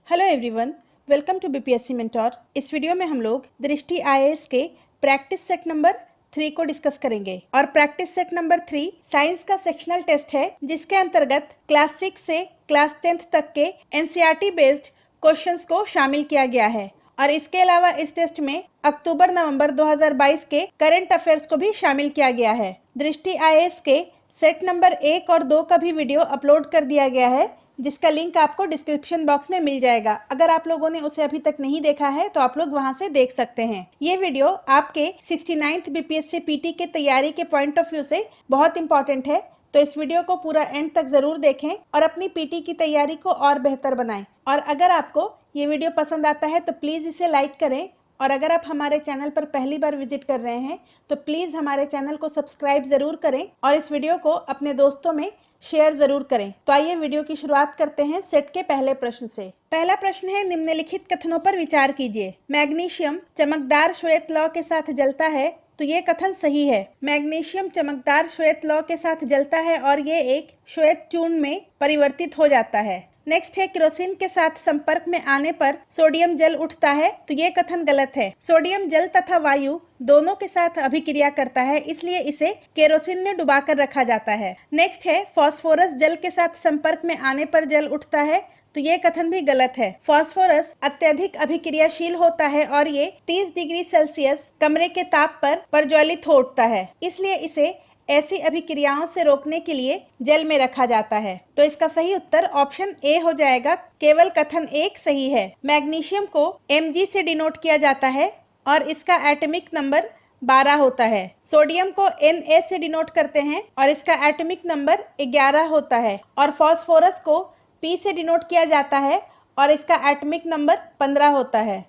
Hello everyone, welcome to BPSC mentor. इस video में हम लोग दृष्टि आईएएस के प्रैक्टिस सेट नंबर 3 को डिस्कस करेंगे। और प्रैक्टिस सेट नंबर 3 साइंस का सेक्शनल टेस्ट है, जिसके अंतर्गत क्लास 6 से क्लास 10th तक के एनसीईआरटी बेस्ड क्वेश्चंस को शामिल किया गया है। और इसके अलावा इस टेस्ट में अक्टूबर-नवंबर 2022 के करंट अफेयर्स को भी शामिल किया गया है। दृष्टि आईएएस के सेट नंबर 1 और 2 का भी वीडियो अपलोड कर दिया गया है, जिसका लिंक आपको डिस्क्रिप्शन बॉक्स में मिल जाएगा। अगर आप लोगों ने उसे अभी तक नहीं देखा है तो आप लोग वहां से देख सकते हैं। ये वीडियो आपके 69th बीपीएससी पीटी के तैयारी के पॉइंट ऑफ व्यू से बहुत इंपॉर्टेंट है, तो इस वीडियो को पूरा एंड तक जरूर देखें और अपनी पीटी की तैयारी को और बेहतर बनाएं। और अगर आपको ये वीडियो पसंद आता है तो प्लीज़ इसे लाइक करें, और अगर आप हमारे चैनल पर पहली बार विजिट कर रहे हैं तो प्लीज़ हमारे चैनल को सब्सक्राइब ज़रूर करें और इस वीडियो को अपने दोस्तों में शेयर ज़रूर करें। तो आइए वीडियो की शुरुआत करते हैं सेट के पहले प्रश्न से। पहला प्रश्न है, निम्नलिखित कथनों पर विचार कीजिए। मैग्नीशियम चमकदार श्वेत लौ के साथ जलता है, तो ये कथन सही है। मैग्नीशियम चमकदार श्वेत लौ के साथ जलता है और ये एक श्वेत चूर्ण में परिवर्तित हो जाता है। नेक्स्ट है, केरोसिन के साथ संपर्क में आने पर सोडियम जल उठता है, तो ये कथन गलत है। सोडियम जल तथा वायु दोनों के साथ अभिक्रिया करता है, इसलिए इसे केरोसिन में डुबाकर रखा जाता है। नेक्स्ट है, फास्फोरस जल के साथ संपर्क में आने पर जल उठता है, तो ये कथन भी गलत है। फास्फोरस अत्यधिक अभिक्रियाशील होता है और ये 30 डिग्री सेल्सियस कमरे के ताप पर प्रज्वलित हो उठता है, इसलिए इसे ऐसी अभिक्रियाओं से रोकने के लिए जल में रखा जाता है। तो इसका सही उत्तर ऑप्शन ए हो जाएगा। केवल कथन 1 सही है। मैग्नीशियम को Mg से डिनोट किया जाता है और इसका एटॉमिक नंबर 12 होता है। सोडियम को Na से डिनोट करते हैं और इसका एटॉमिक नंबर 11 होता है। और फास्फोरस को P से डिनोट किया जाता है और इसका एटॉमिक नंबर 15 होता है।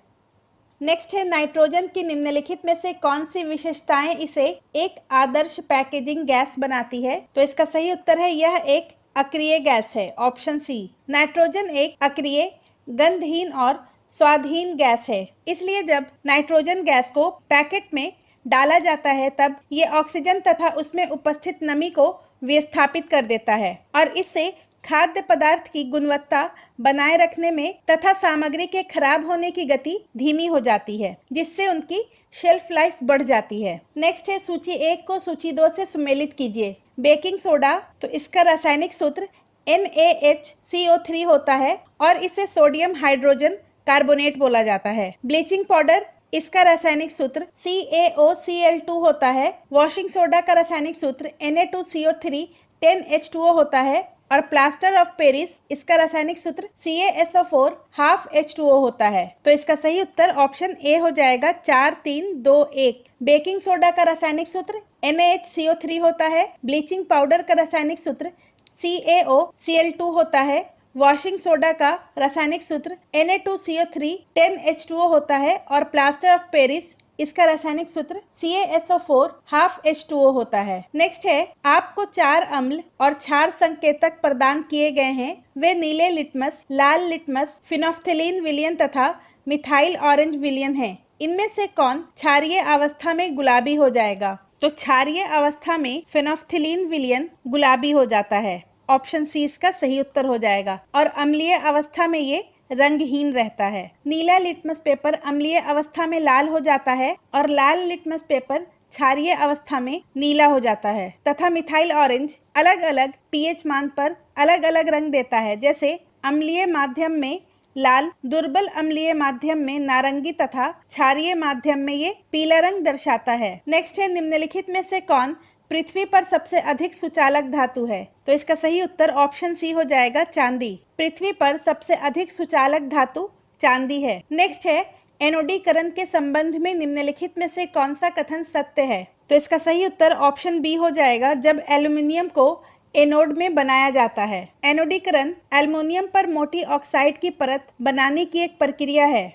नेक्स्ट है, नाइट्रोजन की निम्नलिखित में से कौन सी विशेषताएं इसे एक आदर्श पैकेजिंग गैस बनाती है? तो इसका सही उत्तर है, यह एक अक्रिय गैस है, ऑप्शन सी। नाइट्रोजन एक अक्रिय, गंधहीन और स्वादहीन गैस है, इसलिए जब नाइट्रोजन गैस को पैकेट में डाला जाता है तब ये ऑक्सीजन तथा उसमें उपस्थित नमी को विस्थापित कर देता है और इससे खाद्य पदार्थ की गुणवत्ता बनाए रखने में तथा सामग्री के खराब होने की गति धीमी हो जाती है, जिससे उनकी शेल्फ लाइफ बढ़ जाती है। नेक्स्ट है, सूची 1 को सूची 2 से सम्मिलित कीजिए। बेकिंग सोडा, तो इसका रासायनिक सूत्र NaHCO3 होता है और इसे सोडियम हाइड्रोजन कार्बोनेट बोला जाता है। ब्लीचिंग पाउडर, इसका रासायनिक सूत्र CaOCl2 होता है। वॉशिंग सोडा का रासायनिक सूत्र Na2CO3 10H2O होता है। और प्लास्टर ऑफ पेरिस, इसका रासायनिक सूत्र CaSO4 हाफ H2O होता है। तो इसका सही उत्तर ऑप्शन ए हो जाएगा, 4 3 2 1। बेकिंग सोडा का रासायनिक सूत्र NaHCO3 होता है। ब्लीचिंग पाउडर का रासायनिक सूत्र CaOCl2 होता है। वॉशिंग सोडा का रासायनिक सूत्र Na2CO3 10H2O होता है और प्लास्टर ऑफ पेरिस, इसका रासायनिक सूत्र CaSO4 हाफ H2O होता है। नेक्स्ट है, आपको 4 अम्ल और क्षार संकेतक प्रदान किए गए हैं। वे नीले लिटमस, लाल लिटमस, फिनोल्फ्थेलीन विलयन तथा मिथाइल ऑरेंज विलयन हैं। इनमें से कौन क्षारीय अवस्था में गुलाबी हो जाएगा? तो क्षारीय अवस्था में फिनोल्फ्थेलीन विलयन गुलाबी हो जाता है, ऑप्शन सी इसका सही उत्तर हो जाएगा। और अम्लीय अवस्था में ये रंगहीन रहता है। नीला लिटमस पेपर अम्लीय अवस्था में लाल हो जाता है और लाल लिटमस पेपर क्षारीय अवस्था में नीला हो जाता है तथा मिथाइल ऑरेंज अलग अलग पीएच मान पर अलग अलग रंग देता है, जैसे अम्लीय माध्यम में लाल, दुर्बल अम्लीय माध्यम में नारंगी तथा क्षारीय माध्यम में ये पीला रंग दर्शाता है। नेक्स्ट है, निम्नलिखित में से कौन पृथ्वी पर सबसे अधिक सुचालक धातु है? तो इसका सही उत्तर ऑप्शन सी हो जाएगा, चांदी। पृथ्वी पर सबसे अधिक सुचालक धातु चांदी है। नेक्स्ट है, एनोडीकरण के संबंध में निम्नलिखित में से कौन सा कथन सत्य है? तो इसका सही उत्तर ऑप्शन बी हो जाएगा, जब एल्यूमिनियम को एनोड में बनाया जाता है। एनोडीकरण एल्युमिनियम पर मोटी ऑक्साइड की परत बनाने की एक प्रक्रिया है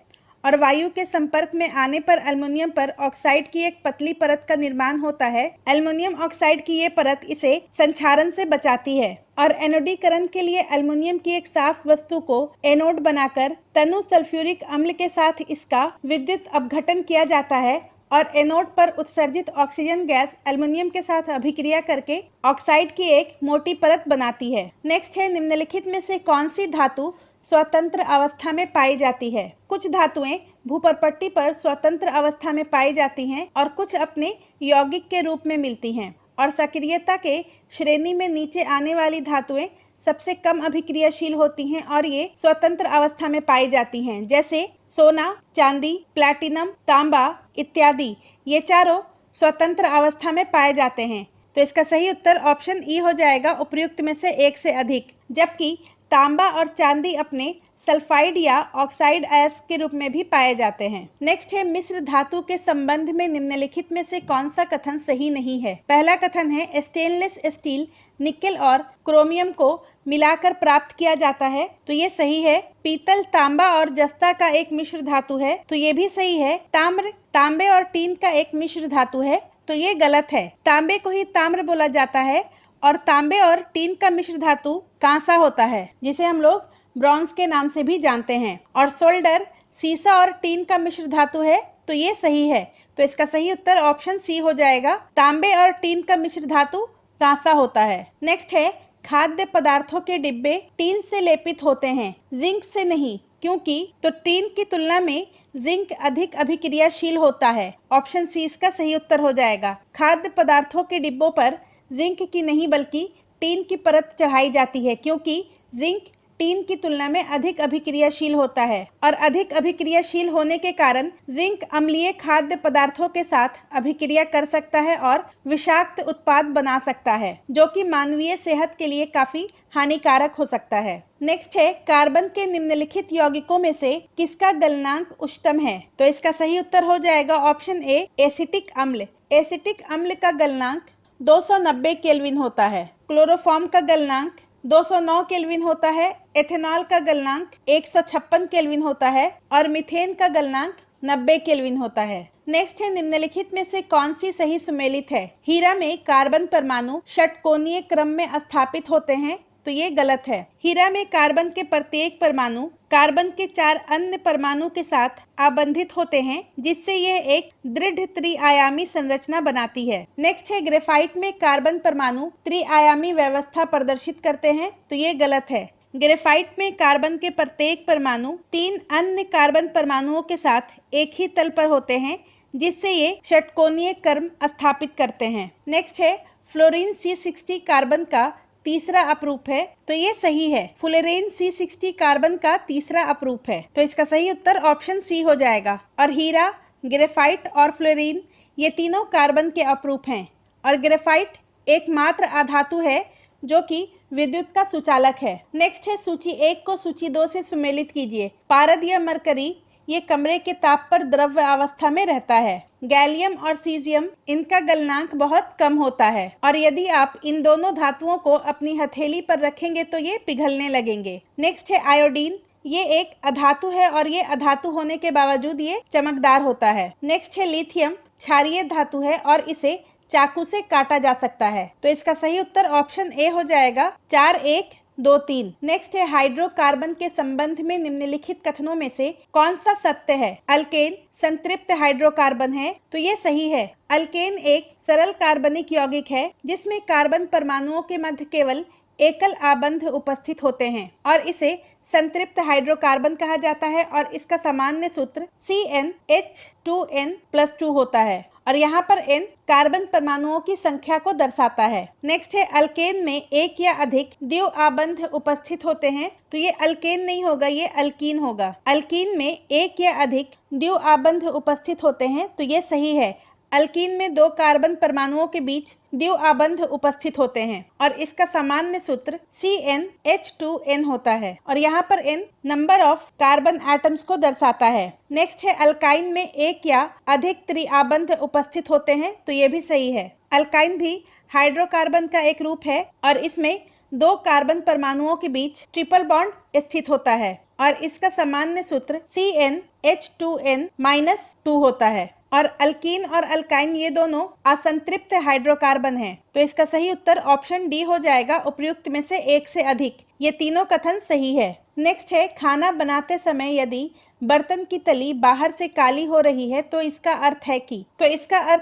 और वायु के संपर्क में आने पर एल्युमिनियम पर ऑक्साइड की एक पतली परत का निर्माण होता है। एल्युमिनियम ऑक्साइड की ये परत इसे संक्षारण से बचाती है और एनोडीकरण के लिए एल्युमिनियम की एक साफ वस्तु को एनोड बनाकर तनु सल्फ्यूरिक अम्ल के साथ इसका विद्युत अपघटन किया जाता है और एनोड पर उत्सर्जित ऑक्सीजन गैस एल्युमिनियम के साथ अभिक्रिया करके ऑक्साइड की एक मोटी परत बनाती है। नेक्स्ट है, निम्नलिखित में से कौन सी धातु स्वतंत्र अवस्था में पाई जाती है। कुछ धातुएं भूपर्पट्टी पर स्वतंत्र अवस्था में पाई जाती हैं और कुछ अपने यौगिक के रूप में मिलती हैं, और सक्रियता के श्रेणी में नीचे आने वाली धातुएं सबसे कम अभिक्रियाशील होती हैं और ये स्वतंत्र अवस्था में पाई जाती हैं, जैसे सोना, चांदी, प्लैटिनम, तांबा इत्यादि। ये चारों स्वतंत्र अवस्था में पाए जाते हैं। तो इसका सही उत्तर ऑप्शन ई हो जाएगा, उपर्युक्त में से एक से अधिक। जबकि तांबा और चांदी अपने सल्फाइड या ऑक्साइड अयस्क के रूप में भी पाए जाते हैं। नेक्स्ट है, मिश्र धातु के संबंध में निम्नलिखित में से कौन सा कथन सही नहीं है। पहला कथन है, स्टेनलेस स्टील निकेल और क्रोमियम को मिलाकर प्राप्त किया जाता है। तो ये सही है। पीतल, तांबा और जस्ता का एक मिश्र धातु है। तो ये भी सही है। ताम्र तांबे और टीन का एक मिश्र धातु है। तो ये गलत है। तांबे को ही ताम्र बोला जाता है और तांबे और टीन का मिश्र धातु कांसा होता है, जिसे हम लोग ब्रॉन्ज के नाम से भी जानते हैं। और सोल्डर सीसा और टीन का मिश्र धातु है। तो ये सही है। तो इसका सही उत्तर ऑप्शन सी हो जाएगा, तांबे और टीन का मिश्र धातु कांसा होता है। नेक्स्ट है, खाद्य पदार्थों के डिब्बे टीन से लेपित होते हैं, जिंक से नहीं, क्योंकि? तो टीन की तुलना में जिंक अधिक अभिक्रियाशील होता है। ऑप्शन सी इसका सही उत्तर हो जाएगा। खाद्य पदार्थों के डिब्बों पर जिंक की नहीं बल्कि टीन की परत चढ़ाई जाती है, क्योंकि जिंक टीन की तुलना में अधिक अभिक्रियाशील होता है और अधिक अभिक्रियाशील होने के कारण जिंक अम्लीय खाद्य पदार्थों के साथ अभिक्रिया कर सकता है और विषाक्त उत्पाद बना सकता है, जो कि मानवीय सेहत के लिए काफी हानिकारक हो सकता है। नेक्स्ट है, कार्बन के निम्नलिखित यौगिकों में से किसका गलनांक उच्चतम है। तो इसका सही उत्तर हो जाएगा ऑप्शन ए, एसिटिक अम्ल। एसिटिक अम्ल का गलनांक 290 केल्विन होता है। क्लोरोफॉर्म का गलनांक 209 केल्विन होता है। एथेनॉल का गलनांक 156 केल्विन होता है और मीथेन का गलनांक 90 केल्विन होता है। नेक्स्ट है, निम्नलिखित में से कौन सी सही सुमेलित है। हीरा में कार्बन परमाणु षटकोणीय क्रम में स्थापित होते हैं। तो ये गलत है। हीरा में कार्बन के प्रत्येक परमाणु कार्बन के 4 अन्य परमाणु के साथ आबंधित होते हैं, जिससे यह एक दृढ़ त्रिआयामी संरचना बनाती है। नेक्स्ट है, ग्रेफाइट में कार्बन परमाणु त्रिआयामी व्यवस्था प्रदर्शित करते हैं। तो ये गलत है। ग्रेफाइट में कार्बन के प्रत्येक परमाणु 3 अन्य कार्बन परमाणुओं के साथ एक ही तल पर होते हैं, जिससे ये षटकोणीय क्रम स्थापित करते हैं। नेक्स्ट है, फ्लोरीन C60 कार्बन का तीसरा अपरूप है। तो ये सही है। फ्लोरीन C60 कार्बन का तीसरा अपरूप है। तो इसका सही उत्तर ऑप्शन सी हो जाएगा। और हीरा, ग्रेफाइट और फ्लोरीन ये तीनों कार्बन के अपरूप हैं और ग्रेफाइट एकमात्र अधातु है जो कि विद्युत का सुचालक है। नेक्स्ट है, सूची 1 को सूची 2 से सुमेलित कीजिए। पारद या मरकरी ये कमरे के ताप पर द्रव्य अवस्था में रहता है। गैलियम और सीजियम इनका गलनांक बहुत कम होता है और यदि आप इन दोनों धातुओं को अपनी हथेली पर रखेंगे तो ये पिघलने लगेंगे। नेक्स्ट है, आयोडीन ये एक अधातु है और ये अधातु होने के बावजूद ये चमकदार होता है। नेक्स्ट है, लिथियम क्षारीय धातु है और इसे चाकू से काटा जा सकता है। तो इसका सही उत्तर ऑप्शन ए हो जाएगा, 4, 1, 2, 3। नेक्स्ट है, हाइड्रोकार्बन के संबंध में निम्नलिखित कथनों में से कौन सा सत्य है। अल्केन संतृप्त हाइड्रोकार्बन है। तो ये सही है। अल्केन एक सरल कार्बनिक यौगिक है जिसमें कार्बन परमाणुओं के मध्य केवल एकल आबंध उपस्थित होते हैं और इसे संतृप्त हाइड्रोकार्बन कहा जाता है और इसका सामान्य सूत्र CnH2n+2 होता है और यहाँ पर n कार्बन परमाणुओं की संख्या को दर्शाता है। नेक्स्ट है, अल्केन में एक या अधिक द्विआबंध उपस्थित होते हैं। तो ये अल्केन नहीं होगा, ये अल्कीन होगा। अल्कीन में एक या अधिक द्विआबंध उपस्थित होते हैं। तो ये सही है। अल्कीन में 2 कार्बन परमाणुओं के बीच द्विआबंध उपस्थित होते हैं और इसका सामान्य सूत्र CnH2n होता है और यहाँ पर n number of carbon atoms को दर्शाता है। नेक्स्ट है, अल्काइन में एक या अधिक त्रिआबंध उपस्थित होते हैं। तो ये भी सही है। अल्काइन भी हाइड्रोकार्बन का एक रूप है और इसमें 2 कार्बन परमाणुओं के बीच ट्रिपल बॉन्ड स्थित होता है और इसका सामान्य सूत्र CnH2n-2 होता है और अल्कीन और अल्काइन ये दोनों असंतृप्त हाइड्रोकार्बन हैं। तो इसका सही उत्तर ऑप्शन डी हो जाएगा, उपयुक्त में से एक से अधिक। ये तीनों कथन सही है। नेक्स्ट है, खाना बनाते समय यदि बर्तन की तली बाहर से काली हो रही है तो इसका अर्थ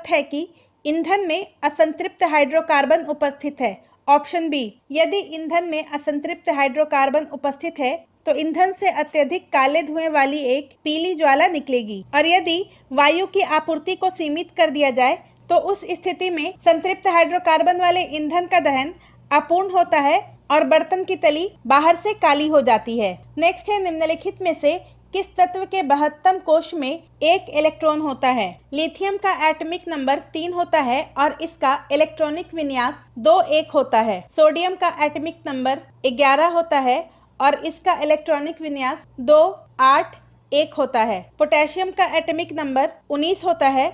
है कि ईंधन में असंतृप्त हाइड्रोकार्बन उपस्थित है। ऑप्शन बी, यदि ईंधन में असंतृप्त हाइड्रोकार्बन उपस्थित है तो ईंधन से अत्यधिक काले धुएं वाली एक पीली ज्वाला निकलेगी। और यदि वायु की आपूर्ति को सीमित कर दिया जाए तो उस स्थिति में संतृप्त हाइड्रोकार्बन वाले ईंधन का दहन अपूर्ण होता है और बर्तन की तली बाहर से काली हो जाती है। नेक्स्ट है, निम्नलिखित में से किस तत्व के 72 कोश में एक इलेक्ट्रॉन होता है? लिथियम का एटॉमिक नंबर 3 होता है और इसका इलेक्ट्रॉनिक विन्यास 2-1 होता है। सोडियम का एटॉमिक नंबर 11 होता है और इसका इलेक्ट्रॉनिक विन्यास 2-8-1 होता है। पोटेशियम का एटॉमिक नंबर 19 होता है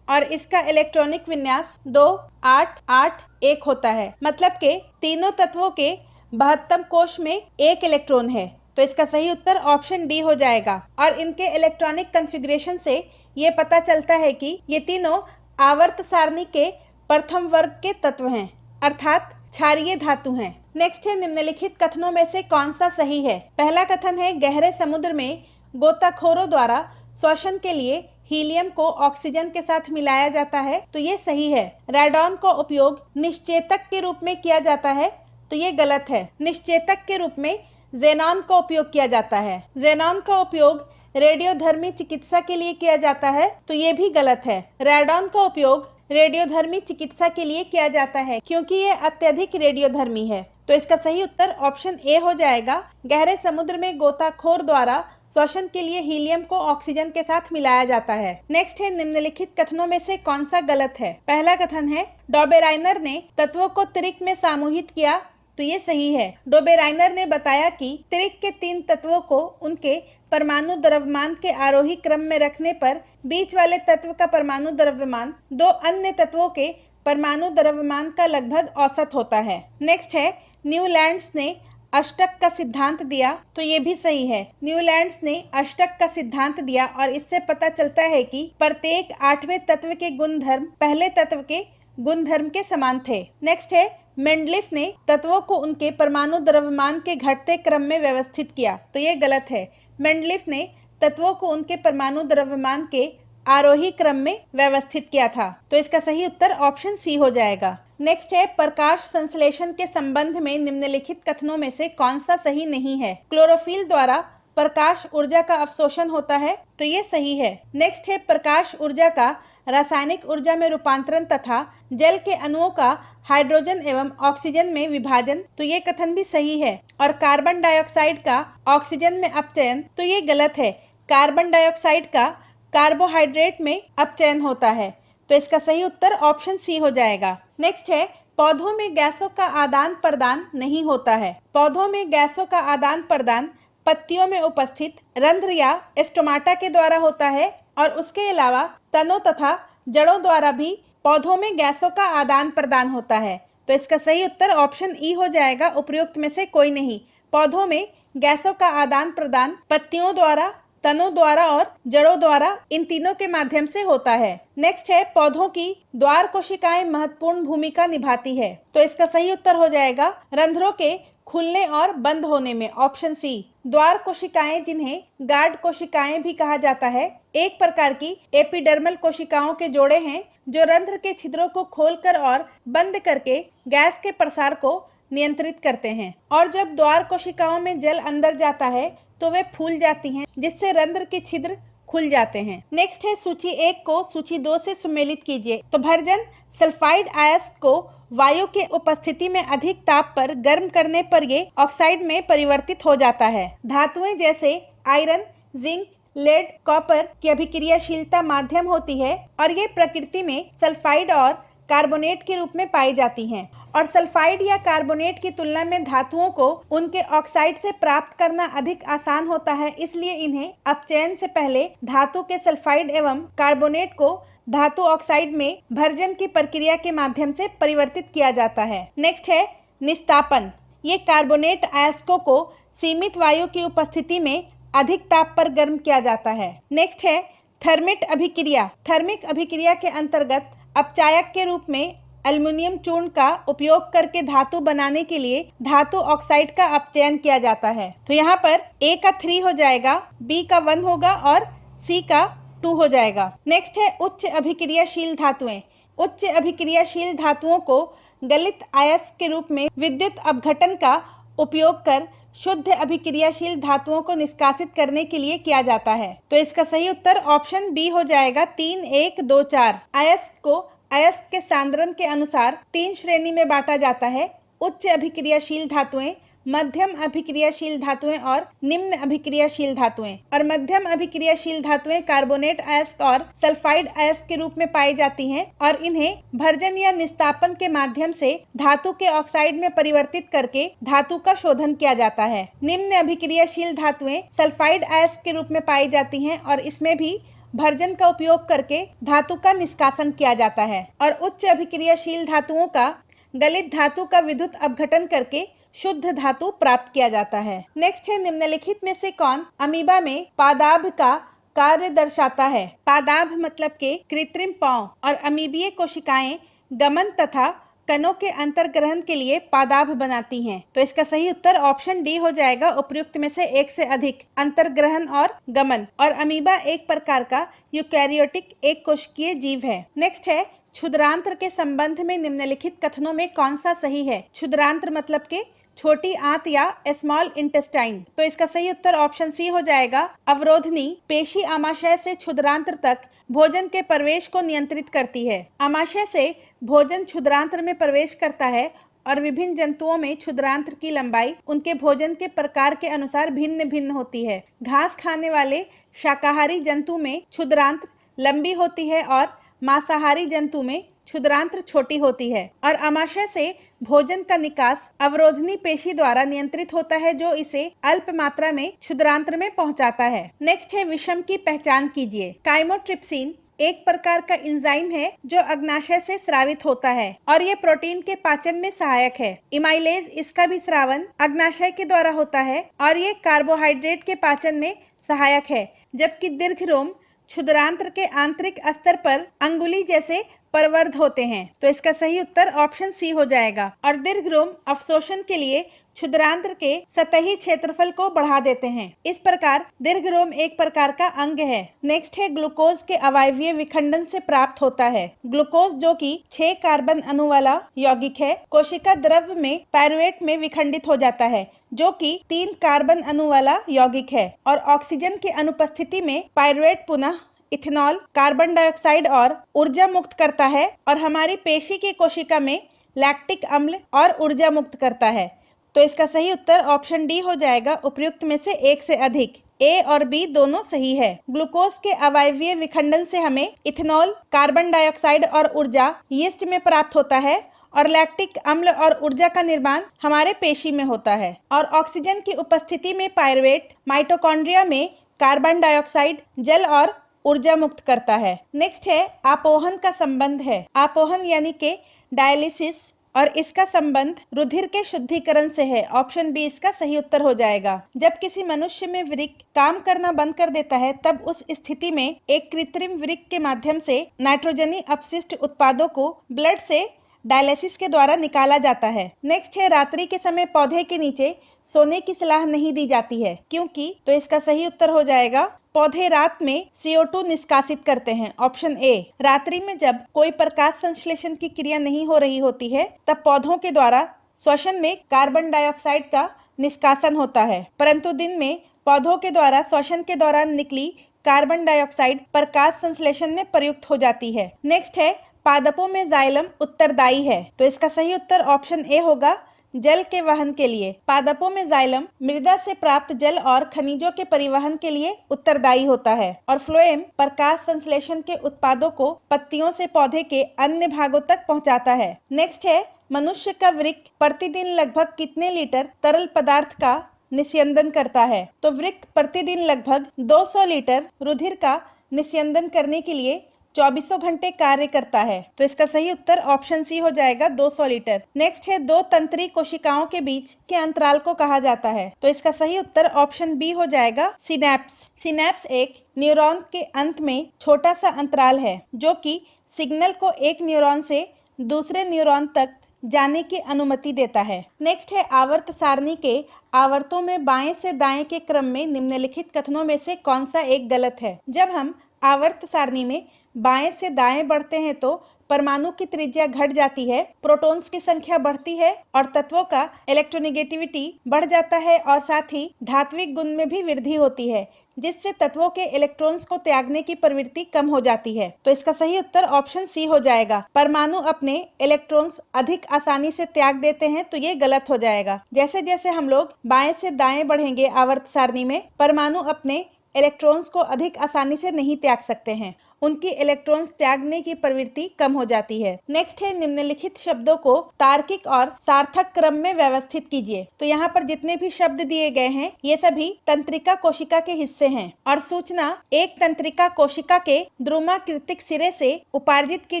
और इसका इलेक्ट्रॉनिक विन्यास 2-8-8-1 होता है। मतलब के तीनों तत्वों के 72 कोश में एक इलेक्ट्रॉन है, तो इसका सही उत्तर ऑप्शन डी हो जाएगा। और इनके इलेक्ट्रॉनिक कॉन्फ़िगरेशन से ये पता चलता है कि ये तीनों आवर्त सारणी के प्रथम वर्ग के तत्व हैं, अर्थात क्षारीय धातु हैं। नेक्स्ट है, निम्नलिखित कथनों में से कौन सा सही है? पहला कथन है, गहरे समुद्र में गोताखोरों द्वारा श्वसन के लिए हीलियम को ऑक्सीजन के साथ मिलाया जाता है, तो ये सही है। रेडॉन का उपयोग निश्चेतक के रूप में किया जाता है, तो ये गलत है। निश्चेतक के रूप में ज़ेनॉन का उपयोग किया जाता है। ज़ेनॉन का उपयोग रेडियोधर्मी चिकित्सा के लिए किया जाता है, तो ये भी गलत है। रेडॉन का उपयोग रेडियोधर्मी चिकित्सा के लिए किया जाता है क्योंकि ये अत्यधिक रेडियोधर्मी है, तो इसका सही उत्तर ऑप्शन ए हो जाएगा। गहरे समुद्र में गोताखोर द्वारा श्वसन के लिए हीलियम को ऑक्सीजन के साथ मिलाया जाता है। नेक्स्ट है, निम्नलिखित कथनों में से कौन सा गलत है? पहला कथन है, डॉबेराइनर ने तत्वों को त्रिक में समूहित किया, तो ये सही है। डॉबेराइनर ने बताया कि त्रिक के 3 तत्वों को उनके परमाणु द्रव्यमान के आरोही क्रम में रखने पर बीच वाले तत्व का परमाणु द्रव्यमान 2 अन्य तत्वों के परमाणु द्रव्यमान का लगभग औसत होता है। नेक्स्ट है, न्यूलैंड्स ने अष्टक का सिद्धांत दिया, तो ये भी सही है। न्यूलैंड्स ने अष्टक का सिद्धांत दिया और इससे पता चलता है कि प्रत्येक 8वें तत्व के गुणधर्म पहले तत्व के गुणधर्म के समान थे। नेक्स्ट है, मेंडलीफ ने तत्वों को उनके परमाणु द्रव्यमान के घटते क्रम में व्यवस्थित किया, तो ये गलत है। मेंडलीफ ने तत्वों को उनके परमाणु द्रव्यमान के आरोही क्रम में व्यवस्थित किया था, तो इसका सही उत्तर ऑप्शन सी हो जाएगा। नेक्स्ट है, प्रकाश संश्लेषण के संबंध में निम्नलिखित कथनों में से कौन सा सही नहीं है? क्लोरोफिल द्वारा प्रकाश ऊर्जा का अवशोषण होता है, तो ये सही है। नेक्स्ट है, प्रकाश ऊर्जा का रासायनिक ऊर्जा में रूपांतरण तथा जल के अणुओं का हाइड्रोजन एवं ऑक्सीजन में विभाजन, तो ये कथन भी सही है। और कार्बन डाइऑक्साइड का ऑक्सीजन में अपचयन, तो ये गलत है। कार्बन डाइऑक्साइड का कार्बोहाइड्रेट में अपचयन होता है, तो इसका सही उत्तर ऑप्शन सी हो जाएगा। नेक्स्ट है, पौधों में गैसों का आदान प्रदान नहीं होता है। पौधों में गैसों का आदान प्रदान पत्तियों में उपस्थित रंध्र या स्टोमाटा के द्वारा होता है और उसके अलावा तनों तथा जड़ों द्वारा भी पौधों में गैसों का आदान प्रदान होता है, तो इसका सही उत्तर ऑप्शन ई हो जाएगा, उपयुक्त में से कोई नहीं। पौधों में गैसों का आदान प्रदान पत्तियों द्वारा, तनों द्वारा और जड़ों द्वारा, इन तीनों के माध्यम से होता है। नेक्स्ट है, पौधों की द्वार कोशिकाएं महत्वपूर्ण भूमिका निभाती है, तो इसका सही उत्तर हो जाएगा रंध्रों के खुलने और बंद होने में, ऑप्शन सी। द्वार कोशिकाएं, जिन्हें गार्ड कोशिकाएं भी कहा जाता है, एक प्रकार की एपिडर्मल कोशिकाओं के जोड़े हैं जो रंध्र के छिद्रों को खोलकर और बंद करके गैस के प्रसार को नियंत्रित करते हैं। और जब द्वार कोशिकाओं में जल अंदर जाता है तो वे फूल जाती हैं, जिससे रंध्र के छिद्र खुल जाते हैं। नेक्स्ट है, सूची 1 को सूची 2 से सुमेलित कीजिए। तो भर्जन सल्फाइड अयस्क को वायु के उपस्थिति में अधिक ताप पर गर्म करने पर ये ऑक्साइड में परिवर्तित हो जाता है। धातुएं जैसे आयरन, जिंक, लेड, कॉपर की अभिक्रियाशीलता माध्यम होती है और ये प्रकृति में सल्फाइड और कार्बोनेट के रूप में पाई जाती हैं। और सल्फाइड या कार्बोनेट की तुलना में धातुओं को उनके ऑक्साइड से प्राप्त करना अधिक आसान होता है, इसलिए इन्हें अपचयन से पहले धातु के सल्फाइड एवं कार्बोनेट को धातु ऑक्साइड में भर्जन की प्रक्रिया के माध्यम से परिवर्तित किया जाता है। नेक्स्ट है, निस्तापन। ये कार्बोनेट अयस्कों को सीमित वायु की उपस्थिति में अधिक ताप पर गर्म किया जाता है। नेक्स्ट है, थर्मिट अभिक्रिया। थर्मिक अभिक्रिया के अंतर्गत अपचायक के रूप में एल्युमिनियम चूर्ण का उपयोग करके धातु बनाने के लिए धातु ऑक्साइड का अपचयन किया जाता है। तो यहाँ पर ए का 3 हो जाएगा, बी का 1 होगा और सी का 2 हो जाएगा। नेक्स्ट है, उच्च अभिक्रियाशील धातुएं। उच्च अभिक्रियाशील धातुओं को गलित अयस्क के रूप में विद्युत अपघटन का उपयोग कर शुद्ध अभिक्रियाशील धातुओं को निष्कासित करने के लिए किया जाता है। तो इसका सही उत्तर ऑप्शन बी हो जाएगा 3, 1, 2, 4। अयस्क को अयस्क के सांद्रण के अनुसार 3 श्रेणी में बांटा जाता है: उच्च अभिक्रियाशील धातुएं, मध्यम अभिक्रियाशील धातुएं और निम्न अभिक्रियाशील धातुएं। और मध्यम अभिक्रियाशील धातुएं कार्बोनेट अयस्क और सल्फाइड अयस्क के रूप में पाई जाती हैं और इन्हें भर्जन या निस्तापन के माध्यम से धातु के ऑक्साइड में परिवर्तित करके धातु का शोधन किया जाता है। निम्न अभिक्रियाशील धातुएं सल्फाइड अयस्क के रूप में पाई जाती हैं और इसमें भी भर्जन का उपयोग करके धातु का निष्कासन किया जाता है। और उच्च अभिक्रियाशील धातुओं का गलित धातु का विद्युत अपघटन करके शुद्ध धातु प्राप्त किया जाता है। नेक्स्ट है, निम्नलिखित में से कौन अमीबा में पादाभ का कार्य दर्शाता है? पादाभ मतलब के कृत्रिम पांव और अमीबीय कोशिकाएं गमन तथा कणों के अंतर्ग्रहण के लिए पादाभ बनाती हैं। तो इसका सही उत्तर ऑप्शन डी हो जाएगा, उपयुक्त में से एक से अधिक अंतर्ग्रहण और गमन। और अमीबा एक प्रकार का यूकैरियोटिक एक कोशिकीय जीव है। नेक्स्ट है, क्षुद्रांत्र के संबंध में निम्नलिखित कथनों में कौन सा सही है? क्षुद्रांत्र मतलब के छोटी आंत या स्मॉल इंटेस्टाइन। तो इसका सही उत्तर ऑप्शन सी हो जाएगा, अवरोधनी पेशी आमाशय से क्षुद्रांत्र तक भोजन के प्रवेश को नियंत्रित करती है। आमाशय से भोजन क्षुद्रांत्र में प्रवेश करता है और विभिन्न जंतुओं में क्षुद्रांत्र की लंबाई उनके भोजन के प्रकार के अनुसार भिन्न भिन्न होती है। घास खाने वाले शाकाहारी जंतु में क्षुद्रांत्र लंबी होती है और मांसाहारी जंतु में क्षुद्रांत्र छोटी होती है। और आमाशय से भोजन का निकास अवरोधनी पेशी द्वारा नियंत्रित होता है, जो इसे अल्प मात्रा में क्षुद्रांत्र में पहुंचाता है। नेक्स्ट है, विषम की पहचान कीजिए। काइमोट्रिप्सिन एक प्रकार का एंजाइम है जो अग्नाशय से स्रावित होता है और ये प्रोटीन के पाचन में सहायक है। इमाइलेज इसका भी स्रावन अग्नाशय के द्वारा होता है और ये कार्बोहाइड्रेट के पाचन में सहायक है, जबकि दीर्घरोम क्षुद्रांत्र के आंतरिक स्तर पर अंगुली जैसे परवर्ध होते हैं। तो इसका सही उत्तर ऑप्शन सी हो जाएगा। और दीर्घरोम अवशोषण के लिए क्षुद्रांत्र के सतही क्षेत्रफल को बढ़ा देते हैं। इस प्रकार दीर्घरोम एक प्रकार का अंग है। नेक्स्ट है, ग्लूकोज के अवायवीय विखंडन से प्राप्त होता है। ग्लूकोज जो कि 6 कार्बन अणु वाला यौगिक है, कोशिका द्रव्य में पायरुवेट में विखंडित हो जाता है, जो कि 3 कार्बन अणु वाला यौगिक है। और ऑक्सीजन की अनुपस्थिति में पायरुवेट पुनः इथेनॉल, कार्बन डाइऑक्साइड और ऊर्जा मुक्त करता है और हमारी पेशी की कोशिका में लैक्टिक अम्ल और ऊर्जा मुक्त करता है। तो इसका सही उत्तर ऑप्शन डी हो जाएगा, उपयुक्त में से एक से अधिक। ए और बी दोनों सही है। ग्लूकोज के अवायवीय विखंडन से हमें इथेनॉल, कार्बन डाइऑक्साइड और ऊर्जा यीस्ट में प्राप्त होता है और लैक्टिक अम्ल और ऊर्जा का निर्माण हमारे पेशी में होता है। और ऑक्सीजन की उपस्थिति में पायरुवेट माइटोकॉन्ड्रिया में कार्बन डाइऑक्साइड, जल और ऊर्जा मुक्त करता है। नेक्स्ट है, आपोहन का संबंध है। आपोहन यानी के डायलिसिस और इसका संबंध रुधिर के शुद्धिकरण से है। ऑप्शन बी इसका सही उत्तर हो जाएगा। जब किसी मनुष्य में वृक्क काम करना बंद कर देता है, तब उस स्थिति में एक कृत्रिम वृक्क के माध्यम से नाइट्रोजनी अपशिष्ट उत्पादों को ब्लड से डायलिसिस के द्वारा निकाला जाता है। नेक्स्ट है, रात्रि के समय पौधे के नीचे सोने की सलाह नहीं दी जाती है, क्योंकि? तो इसका सही उत्तर हो जाएगा, पौधे रात में CO2 निष्कासित करते हैं। ऑप्शन ए, रात्रि में जब कोई प्रकाश संश्लेषण की क्रिया नहीं हो रही होती है, तब पौधों के द्वारा श्वसन में कार्बन डाइऑक्साइड का निष्कासन होता है, परंतु दिन में पौधों के द्वारा श्वसन के दौरान निकली कार्बन डाइऑक्साइड प्रकाश संश्लेषण में प्रयुक्त हो जाती है। नेक्स्ट है, पादपों में जाइलम उत्तरदायी है। तो इसका सही उत्तर ऑप्शन ए होगा, जल के वहन के लिए। पादपों में जाइलम मृदा से प्राप्त जल और खनिजों के परिवहन के लिए उत्तरदायी होता है और फ्लोएम प्रकाश संश्लेषण के उत्पादों को पत्तियों से पौधे के अन्य भागों तक पहुंचाता है। नेक्स्ट है, मनुष्य का वृक्क प्रतिदिन लगभग कितने लीटर तरल पदार्थ का निस्यंदन करता है? तो वृक्क प्रतिदिन लगभग 200 लीटर रुधिर का निस्यंदन करने के लिए 24 घंटे कार्य करता है। तो इसका सही उत्तर ऑप्शन सी हो जाएगा, 200 लीटर। नेक्स्ट है, 2 तंत्री कोशिकाओं के बीच के अंतराल को कहा जाता है। तो इसका सही उत्तर ऑप्शन बी हो जाएगा, सिनैप्स। सिनैप्स एक न्यूरॉन के अंत में छोटा सा अंतराल है, जो कि सिग्नल को एक न्यूरॉन से दूसरे न्यूरॉन तक जाने की अनुमति देता है। नेक्स्ट है, आवर्त सारणी के आवर्तों में बाएं से दाएं के क्रम में निम्नलिखित कथनों में से कौन सा एक गलत है? जब हम आवर्त सारणी में बाएं से दाएं बढ़ते हैं तो परमाणु की त्रिज्या घट जाती है, प्रोटॉन्स की संख्या बढ़ती है और तत्वों का इलेक्ट्रोनेगेटिविटी बढ़ जाता है और साथ ही धात्विक गुण में भी वृद्धि होती है, जिससे तत्वों के इलेक्ट्रॉन्स को त्यागने की प्रवृत्ति कम हो जाती है। तो इसका सही उत्तर ऑप्शन सी हो जाएगा। परमाणु अपने इलेक्ट्रॉन्स अधिक आसानी से त्याग देते हैं, तो ये गलत हो जाएगा। जैसे जैसे हम लोग बाएं से दाएं बढ़ेंगे आवर्त सारणी में, परमाणु अपने इलेक्ट्रॉन्स को अधिक आसानी से नहीं त्याग सकते हैं, उनकी इलेक्ट्रॉन्स त्यागने की प्रवृत्ति कम हो जाती है। नेक्स्ट है निम्नलिखित शब्दों को तार्किक और सार्थक क्रम में व्यवस्थित कीजिए। तो यहाँ पर जितने भी शब्द दिए गए हैं ये सभी तंत्रिका कोशिका के हिस्से हैं और सूचना एक तंत्रिका कोशिका के द्रुमाकृतिक सिरे से उपार्जित की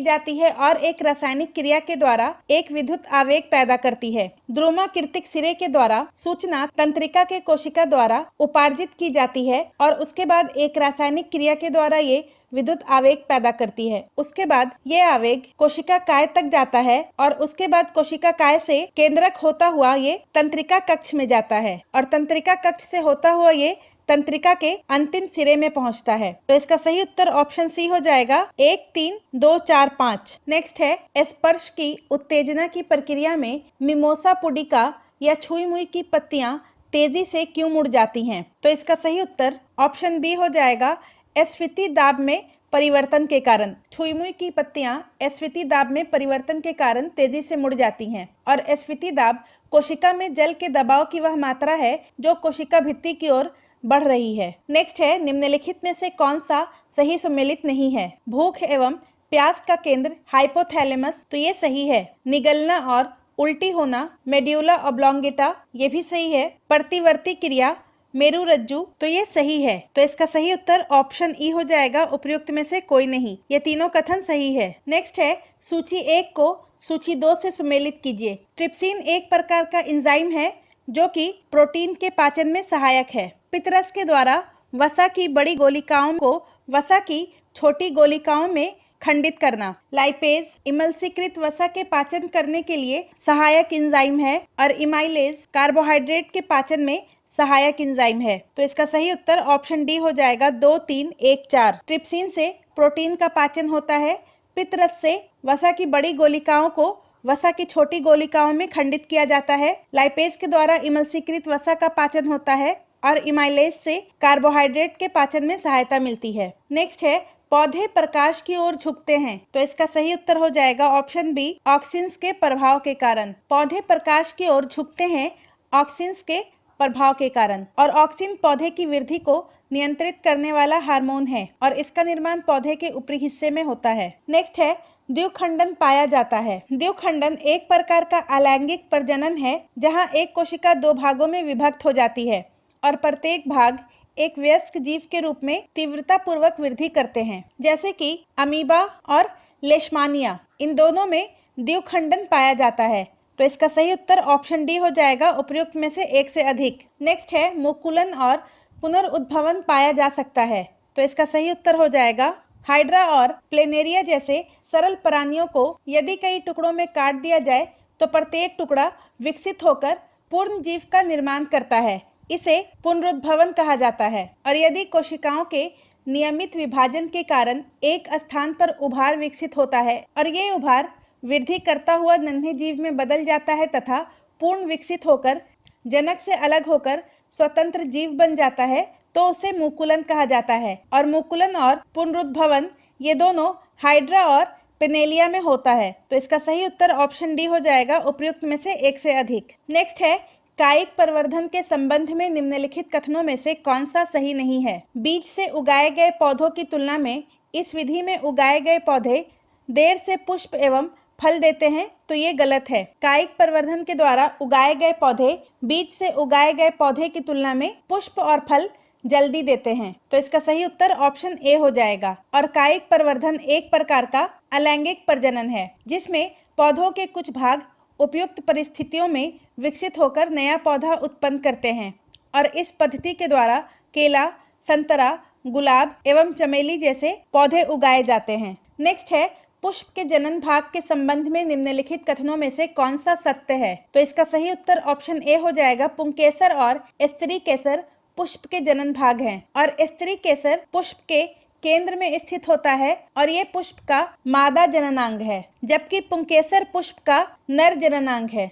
जाती है और एक रासायनिक क्रिया के द्वारा एक विद्युत आवेग पैदा करती है। द्रुमाकृतिक सिरे के द्वारा सूचना तंत्रिका के कोशिका द्वारा उपार्जित की जाती है और उसके बाद एक रासायनिक क्रिया के द्वारा ये विद्युत आवेग पैदा करती है। उसके बाद ये आवेग कोशिका काय तक जाता है और उसके बाद कोशिका काय से केंद्रक होता हुआ ये तंत्रिका कक्ष में जाता है और तंत्रिका कक्ष से होता हुआ ये तंत्रिका के अंतिम सिरे में पहुंचता है। तो इसका सही उत्तर ऑप्शन सी हो जाएगा 1, 3, 2, 4, 5। नेक्स्ट है स्पर्श की उत्तेजना की प्रक्रिया में मिमोसा पुडिका या छुई मुई की पत्तियां तेजी से क्यों मुड़ जाती हैं? तो इसका सही उत्तर ऑप्शन बी हो जाएगा स्फीति दाब में परिवर्तन के कारण। छुई मुई की पत्तियां स्फीति दाब में परिवर्तन के कारण तेजी से मुड़ जाती हैं और स्फीति दाब कोशिका में जल के दबाव की वह मात्रा है जो कोशिका भित्ति की ओर बढ़ रही है। नेक्स्ट है निम्नलिखित में से कौन सा सही सम्मिलित नहीं है? भूख एवं प्यास का केंद्र हाइपोथैलेमस, तो ये सही है। निगलना और उल्टी होना मेड्यूला ऑब्लोंगेटा, ये भी सही है। प्रतिवर्ती क्रिया मेरुरज्जु, तो ये सही है। तो इसका सही उत्तर ऑप्शन ई हो जाएगा, उपयुक्त में से कोई नहीं। ये तीनों कथन सही है। नेक्स्ट है सूची 1 को सूची 2 से सुमेलित कीजिए। ट्रिप्सिन एक प्रकार का एंजाइम है जो कि प्रोटीन के पाचन में सहायक है। पित्तरस के द्वारा वसा की बड़ी गोलिकाओं को वसा की छोटी गोलिकाओं में खंडित करना। लाइपेज इमल्सीकृत वसा के पाचन करने के लिए सहायक एंजाइम है और इमाइलेज कार्बोहाइड्रेट के पाचन में सहायक एंजाइम है। तो इसका सही उत्तर ऑप्शन डी हो जाएगा 2, 3, 1, 4। ट्रिप्सिन से प्रोटीन का पाचन होता है, पित्तरस से वसा की बड़ी गोलिकाओं को वसा की छोटी गोलिकाओं में खंडित किया जाता है, लाइपेज के द्वारा इमल्सीकृत वसा का पाचन होता है और इमाइलेज से कार्बोहाइड्रेट के पाचन में सहायता मिलती है। नेक्स्ट है पौधे प्रकाश की ओर झुकते हैं। तो इसका सही उत्तर हो जाएगा ऑप्शन बी, ऑक्सिन्स के प्रभाव के कारण। पौधे प्रकाश की ओर झुकते हैं ऑक्सिन्स के प्रभाव के कारण और ऑक्सिन पौधे की वृद्धि को नियंत्रित करने वाला हार्मोन है और इसका निर्माण पौधे के ऊपरी हिस्से में होता है। नेक्स्ट है द्विखंडन पाया जाता है। द्विखंडन एक प्रकार का अलैंगिक प्रजनन है जहां एक कोशिका 2 भागों में विभक्त हो जाती है और प्रत्येक भाग एक वयस्क जीव के रूप में तीव्रता पूर्वक वृद्धि करते हैं, जैसे कि अमीबा और लेशमानिया। इन दोनों में द्विखंडन पाया जाता है। तो इसका सही उत्तर ऑप्शन डी हो जाएगा, उपयुक्त में से एक से अधिक। नेक्स्ट है मुकुलन और पुनरुद्भवन पाया जा सकता है। तो इसका सही उत्तर हो जाएगा हाइड्रा और प्लेनेरिया जैसे सरल प्राणियों को यदि कई टुकड़ों में काट दिया जाए तो प्रत्येक टुकड़ा विकसित होकर पूर्ण जीव का निर्माण करता है। इसे पुनरुद्भवन कहा जाता है। और यदि कोशिकाओं के नियमित विभाजन के कारण एक स्थान पर उभार विकसित होता है और ये उभार वृद्धि करता हुआ नन्हे जीव में बदल जाता है तथा पूर्ण विकसित होकर जनक से अलग होकर स्वतंत्र जीव बन जाता है, तो उसे मुकुलन कहा जाता है। और मुकुलन और पुनरुद्भवन ये दोनों हाइड्रा और पेनेलिया में होता है। तो इसका सही उत्तर ऑप्शन डी हो जाएगा, उपयुक्त में से एक से अधिक। नेक्स्ट है कायिक प्रवर्धन के संबंध में निम्नलिखित कथनों में से कौन सा सही नहीं है? बीज से उगाए गए पौधों की तुलना में इस विधि में उगाए गए पौधे देर से पुष्प एवं फल देते हैं, तो ये गलत है। कायिक प्रवर्धन के द्वारा उगाए गए पौधे बीज से उगाए गए पौधे की तुलना में पुष्प और फल जल्दी देते हैं। तो इसका सही उत्तर ऑप्शन ए हो जाएगा। और कायिक प्रवर्धन एक प्रकार का अलैंगिक प्रजनन है जिसमें पौधों के कुछ भाग उपयुक्त परिस्थितियों में विकसित होकर नया पौधा उत्पन्न करते हैं और इस पद्धति के द्वारा केला, संतरा, गुलाब एवं चमेली जैसे पौधे उगाए जाते हैं। नेक्स्ट है पुष्प के जनन भाग के संबंध में निम्नलिखित कथनों में से कौन सा सत्य है? तो इसका सही उत्तर ऑप्शन ए हो जाएगा। पुंकेसर और स्त्री केसर पुष्प के जनन भाग हैं और स्त्री केसर पुष्प के केंद्र में स्थित होता है और ये पुष्प का मादा जननांग है, जबकि पुंकेसर पुष्प का नर जननांग है।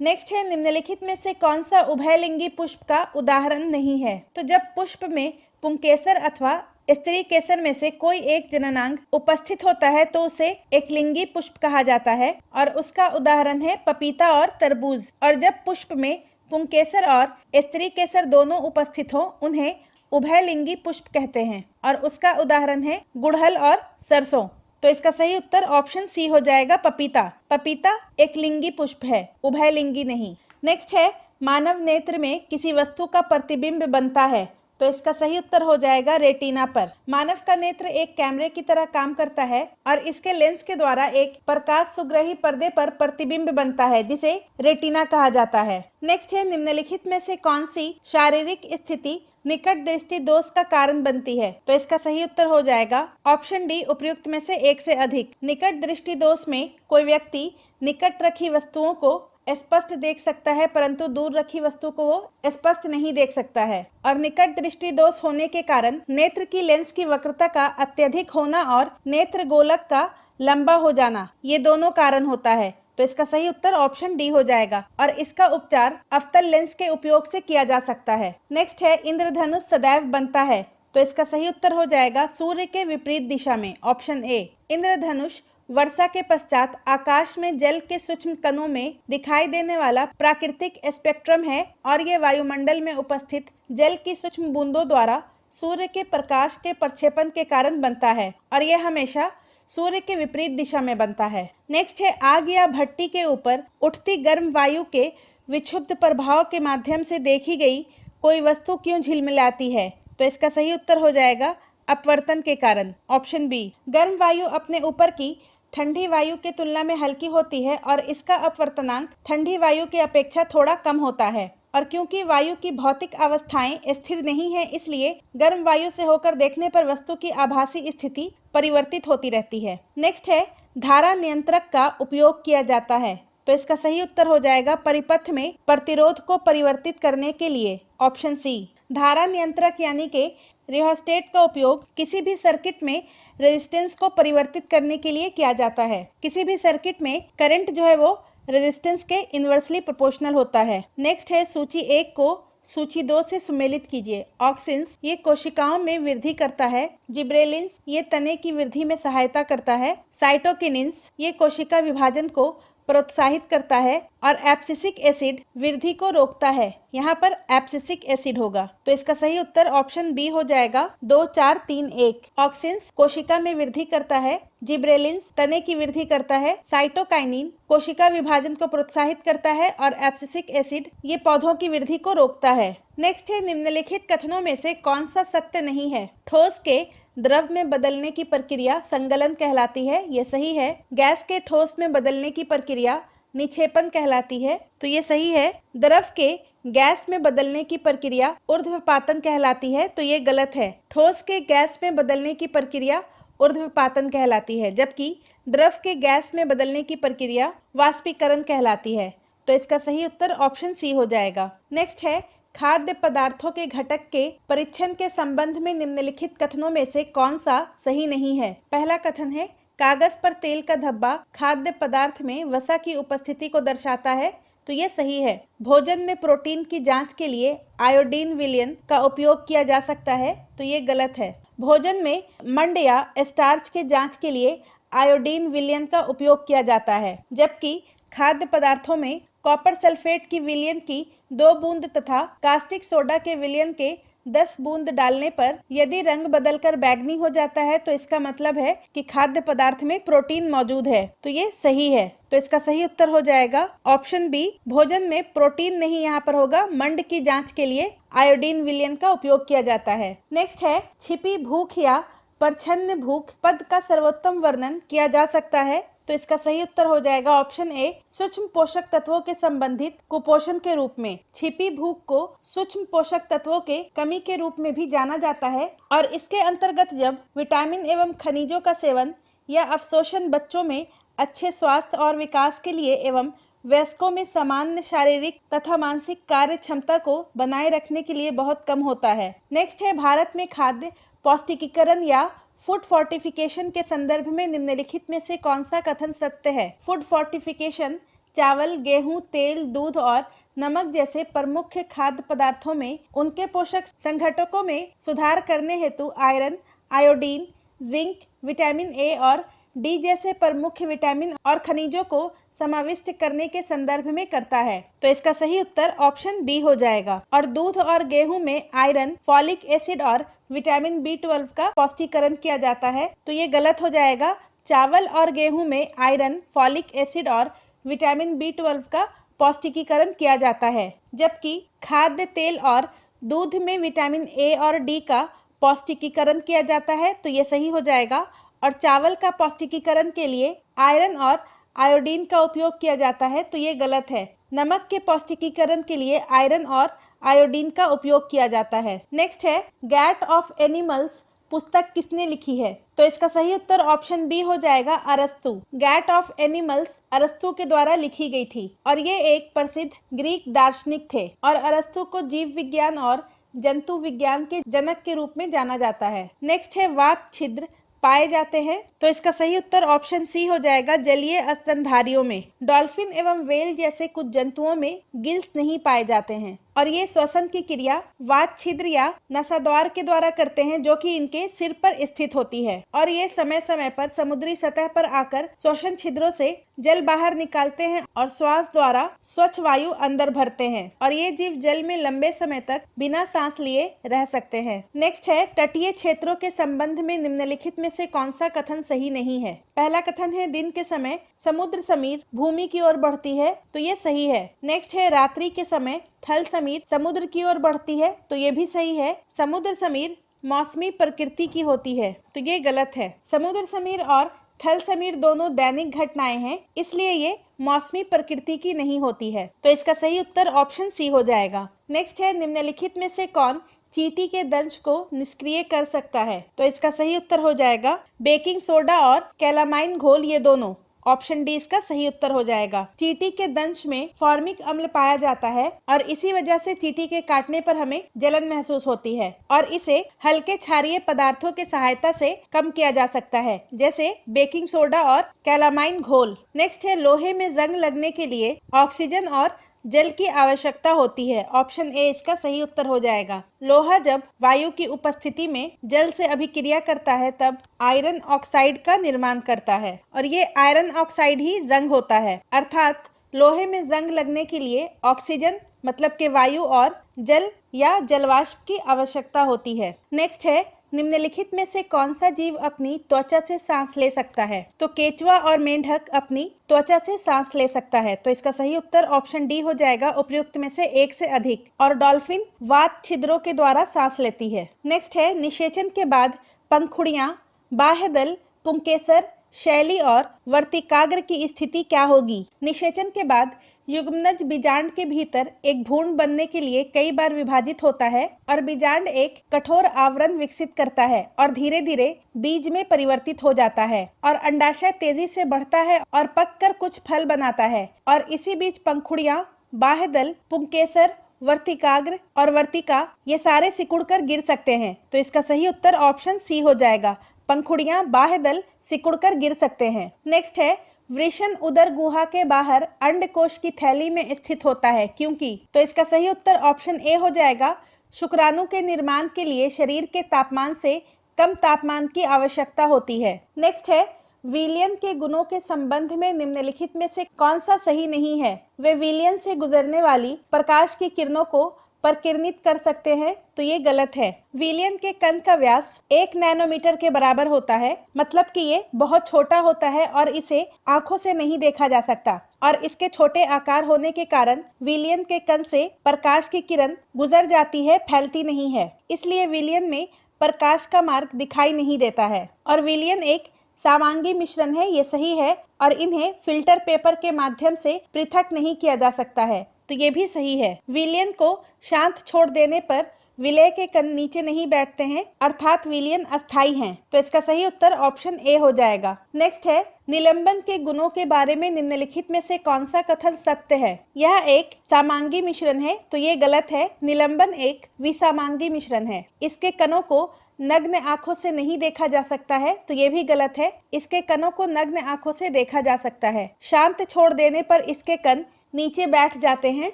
नेक्स्ट है, निम्नलिखित में से कौन सा उभयलिंगी पुष्प का उदाहरण नहीं है? तो जब पुष्प में पुंकेसर अथवा स्त्री केसर में से कोई एक जननांग उपस्थित होता है तो उसे एक लिंगी पुष्प कहा जाता है और उसका उदाहरण है पपीता और तरबूज। और जब पुष्प में पुंकेसर और स्त्री केसर दोनों उपस्थित हो उन्हें उभयलिंगी पुष्प कहते हैं और उसका उदाहरण है गुड़हल और सरसों। तो इसका सही उत्तर ऑप्शन सी हो जाएगा, पपीता। पपीता एक लिंगी पुष्प है, उभयलिंगी नहीं। नेक्स्ट है, मानव नेत्र में किसी वस्तु का प्रतिबिंब बनता है, तो इसका सही उत्तर हो जाएगा रेटिना पर। मानव का नेत्र एक कैमरे की तरह काम करता है और इसके लेंस के द्वारा एक प्रकाश सुग्राही पर्दे पर प्रतिबिंब बनता है जिसे रेटिना कहा जाता है। नेक्स्ट है, निम्नलिखित में से कौन सी शारीरिक स्थिति निकट दृष्टि दोष का कारण बनती है? तो इसका सही उत्तर हो जाएगा ऑप्शन डी, उपयुक्त में से एक से अधिक। निकट दृष्टि दोष में कोई व्यक्ति निकट रखी वस्तुओं को स्पष्ट देख सकता है परंतु दूर रखी वस्तु को वो स्पष्ट नहीं देख सकता है। और निकट दृष्टि दोष होने के कारण नेत्र की लेंस की वक्रता का अत्यधिक होना और नेत्र गोलक का लंबा हो जाना, ये दोनों कारण होता है। तो इसका सही उत्तर ऑप्शन डी हो जाएगा और इसका उपचार अवतल लेंस के उपयोग से किया जा सकता है। नेक्स्ट है, इंद्रधनुष सदैव बनता है, तो इसका सही उत्तर हो जाएगा सूर्य के विपरीत दिशा में, ऑप्शन ए। इंद्रधनुष वर्षा के पश्चात आकाश में जल के सूक्ष्म कणों में दिखाई देने वाला प्राकृतिक स्पेक्ट्रम है और ये वायुमंडल में उपस्थित जल की सूक्ष्म बूंदों द्वारा सूर्य के प्रकाश के प्रक्षेपण के कारण बनता है और यह हमेशा सूर्य के विपरीत दिशा में बनता है। नेक्स्ट है, आग या भट्टी के ऊपर उठती गर्म वायु के विक्षुब्ध प्रभाव के माध्यम से देखी गई कोई वस्तु क्यों झिलमिलाती है? तो इसका सही उत्तर हो जाएगा अपवर्तन के कारण, ऑप्शन बी। गर्म वायु अपने ऊपर की ठंडी वायु की तुलना में हल्की होती है और इसका अपवर्तनांक ठंडी वायु की अपेक्षा थोड़ा कम होता है और क्योंकि वायु की भौतिक अवस्थाएं स्थिर नहीं है इसलिए गर्म वायु से होकर देखने पर वस्तु की आभासी स्थिति परिवर्तित होती रहती है। नेक्स्ट है, धारा नियंत्रक का उपयोग किया जाता है, तो इसका सही उत्तर हो जाएगा परिपथ में प्रतिरोध को परिवर्तित करने के लिए, ऑप्शन सी। धारा नियंत्रक यानी कि रियोस्टेट का उपयोग किसी भी सर्किट में रेजिस्टेंस को परिवर्तित करने के लिए किया जाता है। किसी भी सर्किट में करंट जो है वो रेजिस्टेंस के इनवर्सली प्रोपोर्शनल होता है। नेक्स्ट है, सूची 1 को सूची 2 से सुमेलित कीजिए। ऑक्सिन्स ये कोशिकाओं में वृद्धि करता है, जिब्रेलिन्स ये तने की वृद्धि में सहायता करता है, साइटोकिनिन्स ये कोशिका विभाजन को प्रोत्साहित करता है और एब्सिसिक एसिड वृद्धि को रोकता है। यहाँ पर एब्सिसिक एसिड होगा, तो इसका सही उत्तर ऑप्शन बी हो जाएगा 2, 4, 3, 1। ऑक्सिन्स कोशिका में वृद्धि करता है, जिब्रेलिन्स तने की वृद्धि करता है, साइटोकाइनिन कोशिका विभाजन को प्रोत्साहित करता है और एब्सिसिक एसिड ये पौधों की वृद्धि को रोकता है। नेक्स्ट है, निम्नलिखित कथनों में से कौन सा सत्य नहीं है? ठोस के द्रव में बदलने की प्रक्रिया संगलन कहलाती है, ये सही है। गैस के ठोस में बदलने की प्रक्रिया निक्षेपण कहलाती है, तो ये सही है। द्रव के गैस में बदलने की प्रक्रिया ऊर्ध्वपातन कहलाती है, तो ये गलत है। ठोस के गैस में बदलने की प्रक्रिया ऊर्ध्वपातन कहलाती है, जबकि द्रव के गैस में बदलने की प्रक्रिया वाष्पीकरण कहलाती है, तो इसका सही उत्तर ऑप्शन सी हो जाएगा। नेक्स्ट है, खाद्य पदार्थों के घटक के परीक्षण के संबंध में निम्नलिखित कथनों में से कौन सा सही नहीं है? पहला कथन है, कागज पर तेल का धब्बा खाद्य पदार्थ में वसा की उपस्थिति को दर्शाता है, तो ये सही है। भोजन में प्रोटीन की जांच के लिए आयोडीन विलयन का उपयोग किया जा सकता है, तो ये गलत है। भोजन में मंड या स्टार्च के जांच के लिए आयोडीन विलयन का उपयोग किया जाता है, जबकि खाद्य पदार्थों में कॉपर सल्फेट की विलयन की 2 बूंद तथा कास्टिक सोडा के विलयन के 10 बूंद डालने पर यदि रंग बदलकर बैंगनी हो जाता है तो इसका मतलब है कि खाद्य पदार्थ में प्रोटीन मौजूद है, तो ये सही है। तो इसका सही उत्तर हो जाएगा ऑप्शन बी। भोजन में प्रोटीन नहीं यहाँ पर होगा, मंड की जांच के लिए आयोडीन विलयन का उपयोग किया जाता है। नेक्स्ट है, छिपी भूख या परछन्न भूख पद का सर्वोत्तम वर्णन किया जा सकता है, तो इसका सही उत्तर हो जाएगा ऑप्शन ए, सूक्ष्म पोषक तत्वों के संबंधित कुपोषण के रूप में। छिपी भूख को सूक्ष्म पोषक तत्वों के कमी के रूप में भी जाना जाता है और इसके अंतर्गत जब विटामिन एवं खनिजों का सेवन या अवशोषण बच्चों में अच्छे स्वास्थ्य और विकास के लिए एवं वयस्कों में सामान्य शारीरिक तथा मानसिक कार्य क्षमता को बनाए रखने के लिए बहुत कम होता है। नेक्स्ट है, भारत में खाद्य पौष्टिकीकरण या फूड फोर्टिफिकेशन के संदर्भ में निम्नलिखित में से कौन सा कथन सत्य है? फूड फोर्टिफिकेशन चावल, गेहूं, तेल, दूध और नमक जैसे प्रमुख खाद्य पदार्थों में उनके पोषक संघटकों में सुधार करने हेतु iron, iodine, zinc, vitamin A और डी जैसे प्रमुख विटामिन और खनिजों को समाविष्ट करने के संदर्भ में करता है। तो इसका सही उत्तर ऑप्शन बी हो जाएगा। और दूध और गेहूं में आयरन, फॉलिक एसिड और विटामिन बी12 का पौष्टिकरण किया जाता है, तो ये गलत हो जाएगा। चावल और गेहूं में आयरन, फॉलिक एसिड और विटामिन बी12 का पौष्टिकीकरण किया जाता है, जबकि खाद्य तेल और दूध में विटामिन ए और डी का पौष्टिकीकरण किया जाता है, तो ये सही हो जाएगा। और चावल का पौष्टिकीकरण के लिए आयरन और आयोडीन का उपयोग किया जाता है, तो ये गलत है। नमक के पौष्टिकीकरण के लिए आयरन और आयोडीन का उपयोग किया जाता है। नेक्स्ट है, गैट ऑफ एनिमल्स पुस्तक किसने लिखी है? तो इसका सही उत्तर ऑप्शन बी हो जाएगा, अरस्तु। गैट ऑफ एनिमल्स अरस्तु के द्वारा लिखी गई थी और ये एक प्रसिद्ध ग्रीक दार्शनिक थे और अरस्तु को जीव विज्ञान और जंतु विज्ञान के जनक के रूप में जाना जाता है। नेक्स्ट है, वात छिद्र पाए जाते हैं, तो इसका सही उत्तर ऑप्शन सी हो जाएगा, जलीय स्तनधारियों में। डॉल्फिन एवं व्हेल जैसे कुछ जंतुओं में गिल्स नहीं पाए जाते हैं और ये श्वसन की क्रिया वात छिद्र या नसाद्वार के द्वारा करते हैं, जो कि इनके सिर पर स्थित होती है और ये समय समय पर समुद्री सतह पर आकर श्वसन छिद्रों से जल बाहर निकालते हैं और श्वास द्वारा स्वच्छ वायु अंदर भरते हैं और ये जीव जल में लंबे समय तक बिना सांस लिए रह सकते हैं। नेक्स्ट है, तटीय क्षेत्रों के संबंध में निम्नलिखित में से कौन सा कथन सही नहीं है? पहला कथन है, दिन के समय समुद्र समीर भूमि की ओर बढ़ती है, तो ये सही है। नेक्स्ट है, रात्रि के समय थल समीर समुद्र की ओर बढ़ती है, तो ये भी सही है। समुद्र समीर मौसमी प्रकृति की होती है, तो ये गलत है। समुद्र समीर और थल समीर दोनों दैनिक घटनाएं हैं, इसलिए ये मौसमी प्रकृति की नहीं होती है, तो इसका सही उत्तर ऑप्शन सी हो जाएगा। नेक्स्ट है, निम्नलिखित में से कौन चींटी के दंश को निष्क्रिय कर सकता है? तो इसका सही उत्तर हो जाएगा, बेकिंग सोडा और कैलामाइन घोल, ये दोनों। ऑप्शन डी इसका सही उत्तर हो जाएगा। चींटी के दंश में फॉर्मिक अम्ल पाया जाता है और इसी वजह से चींटी के काटने पर हमें जलन महसूस होती है और इसे हल्के क्षारीय पदार्थों की सहायता से कम किया जा सकता है, जैसे बेकिंग सोडा और कैलामाइन घोल। नेक्स्ट है, लोहे में जंग लगने के लिए ऑक्सीजन और जल की आवश्यकता होती है। ऑप्शन ए इसका सही उत्तर हो जाएगा। लोहा जब वायु की उपस्थिति में जल से अभिक्रिया करता है तब आयरन ऑक्साइड का निर्माण करता है और ये आयरन ऑक्साइड ही जंग होता है, अर्थात लोहे में जंग लगने के लिए ऑक्सीजन मतलब के वायु और जल या जलवाष्प की आवश्यकता होती है। नेक्स्ट है, निम्नलिखित में से कौन सा जीव अपनी त्वचा से सांस ले सकता है? तो केचुआ और मेंढक अपनी त्वचा से सांस ले सकता है, तो इसका सही उत्तर ऑप्शन डी हो जाएगा, उपयुक्त में से एक से अधिक। और डॉल्फिन वात छिद्रों के द्वारा सांस लेती है। नेक्स्ट है, निषेचन के बाद पंखुड़ियां, बाह्यदल, पुंकेसर, शैली और वर्तिकाग्र की स्थिति क्या होगी? निषेचन के बाद युग्मनज बीजांड के भीतर एक भ्रूण बनने के लिए कई बार विभाजित होता है और बीजांड एक कठोर आवरण विकसित करता है और धीरे धीरे बीज में परिवर्तित हो जाता है और अंडाशय तेजी से बढ़ता है और पककर कुछ फल बनाता है और इसी बीच पंखुड़ियां, बाह्यदल, पुंकेसर, वर्तिकाग्र और वर्तिका ये सारे सिकुड़कर गिर सकते हैं, तो इसका सही उत्तर ऑप्शन सी हो जाएगा। पंखुड़ियां, बाह्यदल सिकुड़कर गिर सकते हैं। नेक्स्ट है, वृषण उदर गुहा के बाहर अंडकोश की थैली में स्थित होता है, क्योंकि? तो इसका सही उत्तर ऑप्शन ए हो जाएगा, शुक्राणु के निर्माण के लिए शरीर के तापमान से कम तापमान की आवश्यकता होती है। नेक्स्ट है, विलयन के गुणों के संबंध में निम्नलिखित में से कौन सा सही नहीं है? वे विलयन से गुजरने वाली प्रकाश की किरणों को प्रकिरणित कर सकते हैं, तो ये गलत है। विलयन के कण का व्यास 1 नैनोमीटर के बराबर होता है, मतलब कि ये बहुत छोटा होता है और इसे आंखों से नहीं देखा जा सकता और इसके छोटे आकार होने के कारण विलयन के कण से प्रकाश की किरण गुजर जाती है, फैलती नहीं है। इसलिए विलयन में प्रकाश का मार्ग दिखाई नहीं देता है और विलयन एक सामांगी मिश्रण है, ये सही है, और इन्हें फिल्टर पेपर के माध्यम से पृथक नहीं किया जा सकता है, तो ये भी सही है। विलयन को शांत छोड़ देने पर विलय के कण नीचे नहीं बैठते हैं अर्थात विलयन अस्थायी हैं। तो इसका सही उत्तर ऑप्शन ए हो जाएगा। नेक्स्ट है, निलंबन के गुणों के बारे में निम्नलिखित में से कौन सा कथन सत्य है? यह एक समांगी मिश्रण है, तो ये गलत है। निलंबन एक विसमांगी मिश्रण है। इसके कणों को नग्न आंखों से नहीं देखा जा सकता है, तो ये भी गलत है। इसके कणों को नग्न आंखों से देखा जा सकता है। शांत छोड़ देने पर इसके कण नीचे बैठ जाते हैं,